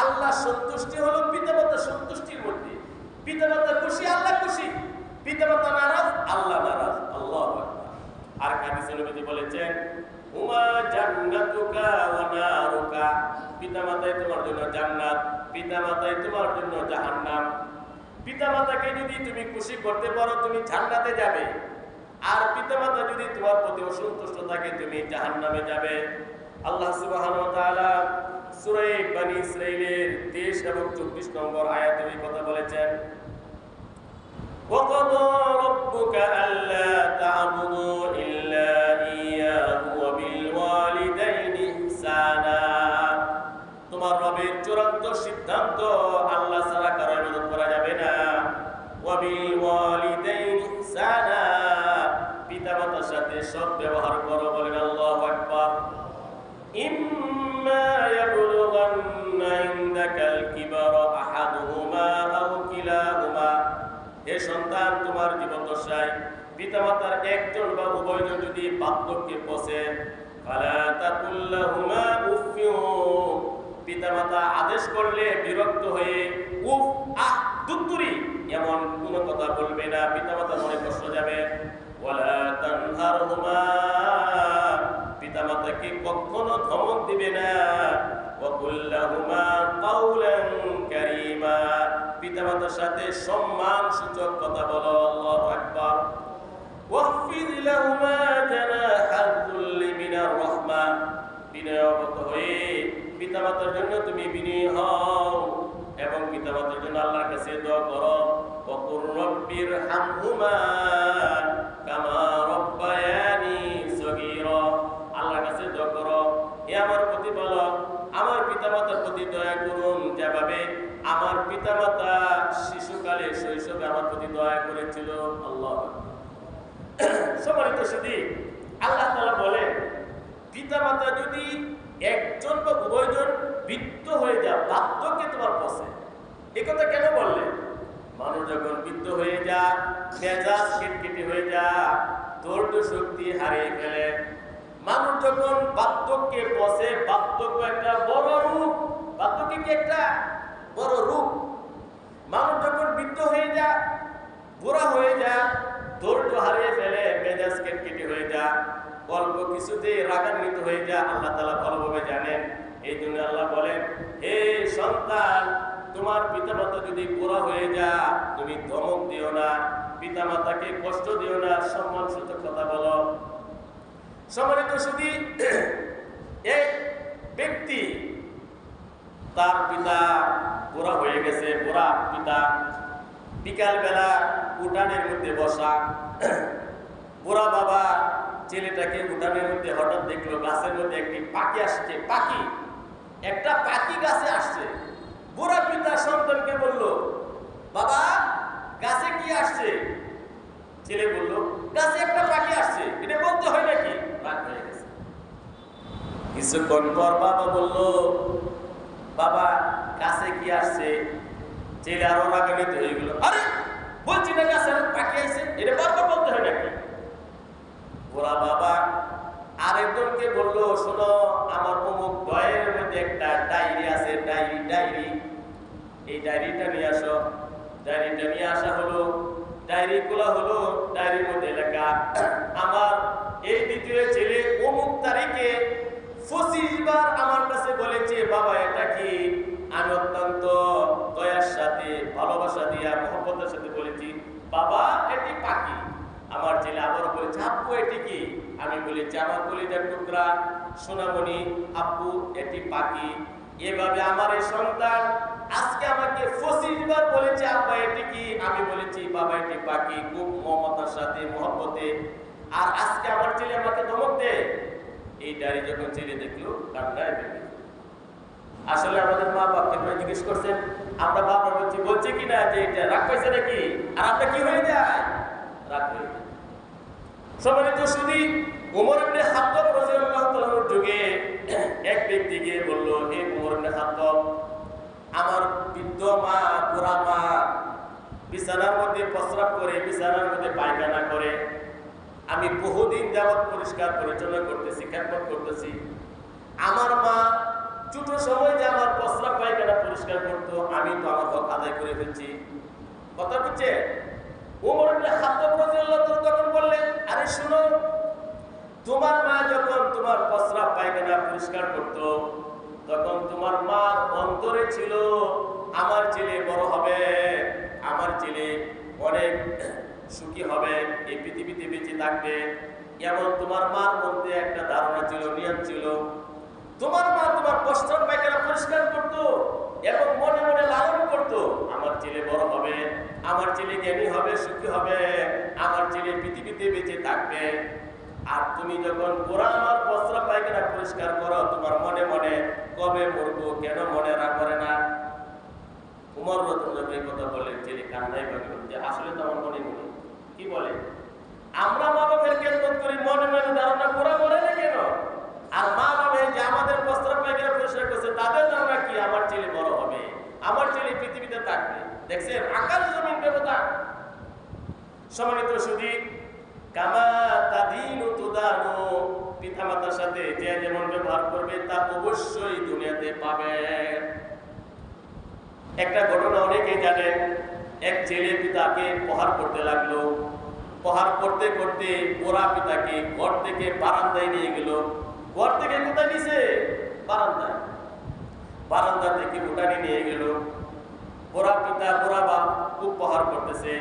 আল্লাহ সন্তুষ্টি হলো পিতামাতার সন্তুষ্টির মধ্যে। পিতামাতা খুশি আল্লাহ খুশি, পিতামাতা নারাজ আল্লাহ নারাজ। আল্লাহু আকবার। আর হাদিসে নবী বলেছেন হুমা জান্নাতুকা ওয়া নারুকা, পিতামাতাই তোমার জন্য জান্নাত, পিতামাতাই তোমার জন্য জাহান্নাম। পিতামাতাকে যদি তুমি খুশি করতে পারো তুমি জান্নাতে যাবে, আর পিতামাতা যদি তোমার প্রতি অসন্তুষ্ট থাকে তুমি জাহান্নামে যাবে। আল্লাহ সুবহানাহু ওয়া তাআলা সূরা বনী ইসরাঈলের 23 এবং 24 নম্বর আয়াতে এই কথা বলেছেন وَقَضَى رَبُّكَ أَلَّا تَعْبُدُوا إِلَّا إِيَّاهُ وَبِالْوَالِدَيْنِ إِحْسَانًا। তোমার রবের চূড়ান্ত সিদ্ধান্ত আল্লাহ ছাড়া কারো ইবাদত করা যাবে না। وَبِالْوَالِدَيْنِ إِحْسَانًا, পিতামাতার সাথে সৎ ব্যবহার করো। বলেন আল্লাহু আকবার। إِمَّا يَبْلُغَنَّ عِندَكَ الْكِبَرَ أَحَدُهُمَا أَوْ كِلَاهُمَا, হে সন্তান তোমার জীবদ্দশায় পিতামাতার একজন বা উভয়জন যদি বার্ধক্যে পৌঁছে, ফালা তাকুল লাহুমা উফিউ, পিতামাতা আদেশ করলে বিরক্ত হয়ে উফ আহ দুত্তুরি এমন কোনো কথা বলবে না, পিতামাতার মনে কষ্ট যাবে। ওয়ালা তানহারহুমা, পিতামাতাকে কখনো ধমক দিবে না। ওয়া কুল লাহুমা কাওলান কারীমা, পিতামাতার সাথে সম্মান সূচক কথা বলো। আল্লাহু আকবার। ওয়াহফিজ লাহুমা জানাহাল যুল্লি মিনার রাহমা, বিনয়গত হয়ে পিতামাতার জন্য তুমি বিনয়ী হও এবং পিতামাতার জন্য আল্লাহর কাছে দোয়া করো, ওয়াকুর রব্বির হামহুমা কামা রব্বায়ানি সগীরা। আল্লাহর কাছে দোয়া করো, হে আমার প্রতিপালক, আমার পিতামাতার প্রতি দয়া করুন যেভাবে আমার পিতামাতা শিশুকালে শৈশবে আমার প্রতি দয়া করেছিল। আল্লাহ সম্মানিত সুধী, আল্লাহ তাআলা বলেন পিতামাতা যদি একজন বা উভয়জন বৃদ্ধ হয়ে যায়, বার্ধক্যে তোমার পথে, একথা কেন বললেন? মানুষ যখন বৃদ্ধ হয়ে যায়, মেজাজ খিটখিটে হয়ে যায়, ধৈর্য শক্তি হারিয়ে ফেলে, মানুষ যখন বার্ধক্যে পথে, বার্ধক্য একটা বড় রূপ, বার্ধক্য কি একটা বড় রূপ। মানুষ যখন বৃদ্ধ হয়ে যায়, বুড়া হয়ে যায়, ধৈর্য হারিয়ে ফেলে, মেজাজ খিটখিটে হয়ে যায়, অল্প কিছুতেই রাগান্বিত হয়ে যায়, আল্লাহ তাআলা ভালোভাবে জানেন। এই জন্য আল্লাহ বলেন, হে সন্তান, তোমার পিতামাতা যদি বুড়া হয়ে যায়, তুমি ধমক দিও না, পিতামাতাকে কষ্ট দিও না, সম্মানসূচক কথা বলো। সম্মানিত সুধী, এক ব্যক্তি তার পিতা বুড়া হয়ে গেছে, বুড়া পিতা বিকাল বেলা উঠানের মধ্যে বসা, বুড়া বাবা ছেলেটাকে উঠানের মধ্যে হঠাৎ দেখলো গাছের মধ্যে একটি পাখি আসছে, পাখি, একটা পাখি গাছে আসছে। বুড়া পিতা সন্তানকে বলল, বাবা গাছে কি আসছে? ছেলে বলল, গাছে একটা পাখি আসছে, এটা বলতে হয় নাকি? রাগ হয়ে গেছে। কিছুক্ষণ পর বাবা বলল, বাবা গাছে কি আসছে? ছেলে আরো রাগান্বিত হয়ে গেল, আরে বলছি না গাছে পাখি আসছে, এটা বারবার বলতে হয় নাকি? বুড়া বাবা আরেকজনকে বলল, শোনো, আমার অমুক বইয়ের মধ্যে একটা ডায়েরি আছে, ডায়েরি, এই ডায়েরিটা নিয়ে আসো। ডায়েরিটা নিয়ে আসা হলো, ডায়েরি খোলা হলো, ডায়েরির মধ্যে লেখা, আমার এই দ্বিতীয় ছেলে অমুক তারিখে 25 বার আমার কাছে বলেছে, বাবা এটা কি? আমি অত্যন্ত দয়ার সাথে, ভালোবাসা দিয়া, মহব্বতের সাথে বলেছি, বাবা এটি পাখি। আমার ছেলে আবারও বলেছে, আব্বু এটি কি? আমি বলেছি, আমার কলিজার টুকরা সোনামণি, আব্বু এটি পাখি। এভাবে আমার এই সন্তান আজকে আমাকে 25 বার বলেছে, আব্বা এটি কি? আমি বলেছি, বাবা এটি পাখি, খুব মমতার সাথে, মহব্বতে। আর আজকে আমার ছেলে আমাকে ধমক দেয়। এই ডায়েরি যখন ছেলে দেখলো, কান্নায় ভেঙে গেল। আসলে আমাদের মা বাপকে জিজ্ঞেস করছেন, আমরা বাবা বলছি কিনা যে এটা রাগ পাইছে নাকি? আর আমরা কি হয়ে যায়? রাগ হয়ে যায়। সম্মানিত সুধী, ওমর ইবনে খাত্তাব রাদিয়াল্লাহু তাআলার যুগে এক ব্যক্তি গিয়ে বলল, হে ওমর ইবনে খাত্তাব, আমার বৃদ্ধ মা, বুড়া মা বিছানার মধ্যে প্রস্রাব করে, বিছানার মধ্যে পায়খানা করে, আমি বহুদিন যাবৎ পরিষ্কার পরিচ্ছন্ন করতেছি, খেদমত করতেছি। আমার মা ছোট সময় যে আমার প্রস্রাব পায়খানা পরিষ্কার করতো, আমি তো আমার হক আদায় করে ফেলছি। কথা বুঝছে? ওমর ইবনে খাত্তাব রাদিয়াল্লাহু তাআলা তখন বললেন, আরে শুনো, তোমার মা যখন তোমার প্রস্রাব পায়খানা পরিষ্কার করতো, তখন তোমার মার অন্তরে ছিল, আমার ছেলে বড় হবে, আমার ছেলে অনেক সুখী হবে, এই পৃথিবীতে বেঁচে থাকবে, এমন তোমার মার মধ্যে একটা ধারণা ছিল, নিয়ম ছিল। তোমার মা তোমার প্রস্রাব পায়খানা পরিষ্কার করতো এবং মনে মনে লালন করতো, আমার ছেলে বড় হবে, আমার ছেলে জ্ঞানী হবে, সুখী হবে, আমার ছেলে পৃথিবীতে বেঁচে থাকবে। আর তুমি যখন পুরা আমার প্রস্রাব পায়খানা পরিষ্কার করো, তোমার মনে মনে কবে মরবো, কেন মনে করে না? উমর রাদিয়াল্লাহু এই কথা বলে ছেলে কান্নায় ভেঙে যে আসলে তো আমার মনে মনে কি বলে, আমরা মা বাবার খেদমত করি, মনে মনে ধারণা পুরা করে না কেন? আর মা বাবা যে আমাদের প্রস্রাব পায়খানা পরিষ্কার করছে, তাদের ধারণা কি? আমার ছেলে বড় হবে, আমার ছেলে পৃথিবীতে থাকবে। দেখছেন আকাশ জমিন ব্যবধান। সম্মানিত সুধী, কামা তাদিনু তুদানু, পিতামাতার সাথে যে যেমন ব্যবহার করবে তা অবশ্যই দুনিয়াতে পাবে। একটা ঘটনা অনেকেই জানেন, এক ছেলে পিতাকে প্রহার করতে লাগলো। প্রহার করতে করতে ওরা পিতাকে ঘর থেকে বারান্দায় নিয়ে গেল। ঘর থেকে কোথায় নিছে? বারান্দায়। বারান্দা থেকে উঠানে নিয়ে গেল। ওরা পিতা, ওরা বাপ খুব প্রহার করতেছে,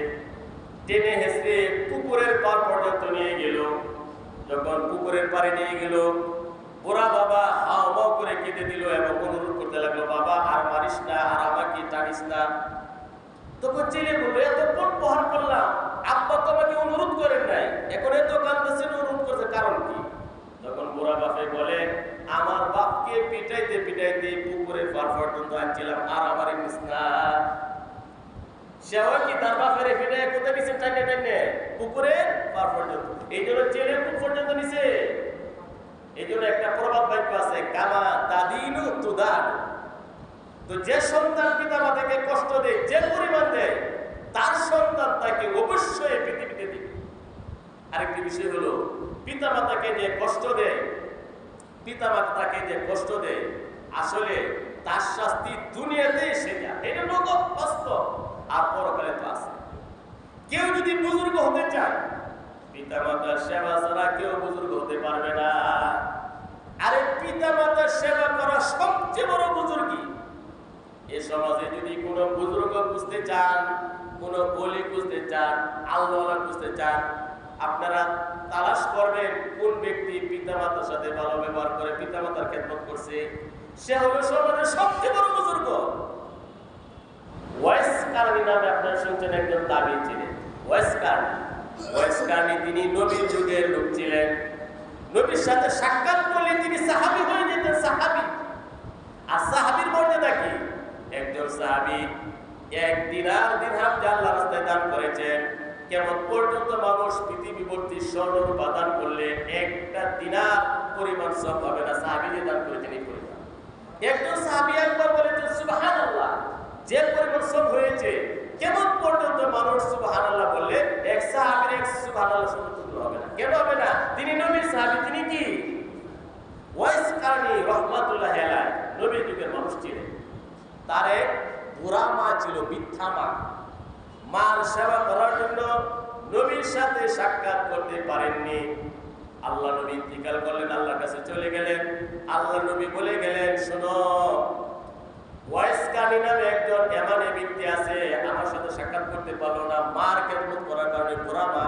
টেনে হেসড়ে পুকুরের পার পর্যন্ত নিয়ে গেল। যখন পুকুরের পাড়ে নিয়ে গেল, বুড়া বাবা হাও মাও করে কেঁদে দিল এবং অনুরোধ করতে লাগলো, বাবা আর মারিস না, আর আমাকে টানিস না। তখন ছেলে বললো, এতক্ষণ প্রহার করলাম, আব্বা তো আমাকে অনুরোধ করেন নাই, এখন এত কাঁদতেছেন, অনুরোধ করছে, কারণ কি? তখন বুড়া বাপে বলে, আমার বাপকে পিটাইতে পিটাইতে পুকুরের পার পর্যন্ত আনছিলাম, আর আমার নিস না। সেও কি তার বাপের পিটাই কোথায় নিচে টাইনে টাইনে পুকুরের পার পর্যন্ত, এই জন্য ছেলে পুকুর পর্যন্ত নিচে। এই জন্য একটা প্রবাদ বাক্য আছে, কামা দাদিনু তুদান। তো যে সন্তান পিতা মাতাকে কষ্ট দেয়, যে পরিমাণ দেয়, তার সন্তান তাকে অবশ্যই পৃথিবীতে দিবে। আরেকটি বিষয় হলো, পিতা মাতাকে যে কষ্ট দেয়, পিতা মাতাকে যে কষ্ট দেয়, আসলে তার শাস্তি দুনিয়াতেই সেটা, এটা নগদ বাস্তব, আর পরকালে তো আছে। কেউ যদি বুজুর্গ হতে চায়, পিতা মাতার সেবা ছাড়া কেউ বুজুর্গ হতে পারবে না। আরে পিতা মাতার সেবা করা সবচেয়ে বড় বুজুর্গি। এ সমাজে যদি কোনো বুজুর্গ খুঁজতে চান, কোনো বলি খুঁজতে চান, আল্লাহ খুঁজতে চান, আপনারা তালাশ করবেন কোন ব্যক্তি পিতা মাতার সাথে ভালো ব্যবহার করে, পিতা মাতার খেদমত করছে, সে হলো সমাজের সবচেয়ে বড় বুজুর্গ। ওয়াইস কারণী নামে আপনারা শুনছেন একজন তাবিঈ ছিলেন, ওয়াইস কারণী। ওয়াইস কারণী তিনি নবীর যুগের লোক ছিলেন। নবীর সাথে সাক্ষাৎ করলে তিনি সাহাবী হয়ে যেতেন, সাহাবী। আর সাহাবীর মর্যাদা কি? একজন সাহাবী এক দিনার দিরহাম যে আল্লাহর রাস্তায় দান করেছেন, কিয়ামত পর্যন্ত মানুষ পৃথিবী ভর্তি স্বর্ণ রূপা দান করলে একটা দিনার পরিমাণ সওয়াব পাবে না। সাহাবী যে দান করেছেন এই পরিমাণ। একজন সাহাবী একবার বলেছেন সুবহানাল্লাহ, যে পরিমাণ সওয়াব হয়েছে, কিয়ামত পর্যন্ত মানুষ সুবহানাল্লাহ বললে এক সাহাবীর এক সুবহানাল্লাহ সমতুল্য হবে না। কেন হবে না? তিনি নবীর সাহাবী। তিনি কি? ওয়াইস কারণী রাহমাতুল্লাহি আলাইহি নবীর যুগের মানুষ ছিলেন। তার এক বুড়া মা ছিল, বৃদ্ধা মা। মার সেবা করার জন্য নবীর সাথে সাক্ষাৎ করতে পারেননি। আল্লাহ নবী ইন্তিকাল করলেন, আল্লাহর কাছে চলে গেলেন। আল্লাহ নবী বলে গেলেন, শোনো, ওয়াইস কারণী নামে একজন এমন ব্যক্তি আছে, আমার সাথে সাক্ষাৎ করতে পারলো না, মার খেদমত করার কারণে বুড়া মা।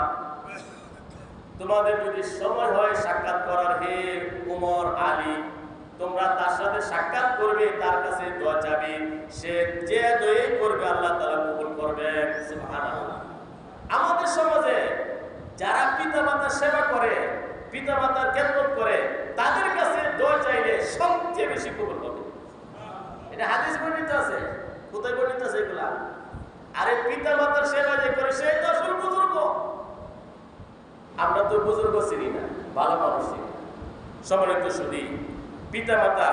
তোমাদের যদি সময় হয় সাক্ষাৎ করার, হে উমর, আলী, তোমরা তার সাথে সাক্ষাৎ করবে, তার কাছে দোয়া চাবে, সে যে দোয়াই করবে আল্লাহ তাআলা কবুল করবেন। সুবহানাল্লাহ। আমাদের সমাজে যারা পিতামাতার সেবা করে, পিতামাতার খেদমত করে, তাদের কাছে দোয়া চাইলে সবচেয়ে বেশি কবুল হবে। এটা হাদিস বর্ণিত আছে। কোথায় বর্ণিত আছে এগুলা? আরে পিতামাতার সেবা যে করে, সে তো আসল বুজুর্গ। আমরা তো বুজুর্গ চিনি না, ভালো মানুষ চিনি। সম্মানিত সুধী, পিতামাতা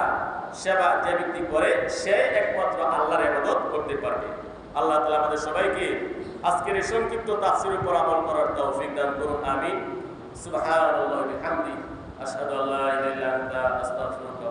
সেবা যে ব্যক্তি করে, সে একমাত্র আল্লাহর ইবাদত করতে পারবে। আল্লাহ তাআলা আমাদের সবাইকে আজকের এই সংক্ষিপ্ত তাফসীরের উপর আমল করার তৌফিক দান করুন। আমিন। সুবহানাল্লাহি ওয়া বিহামদিহি, আশহাদু আল্লা ইলাহা ইল্লা আনতা, আস্তাগফিরুকা।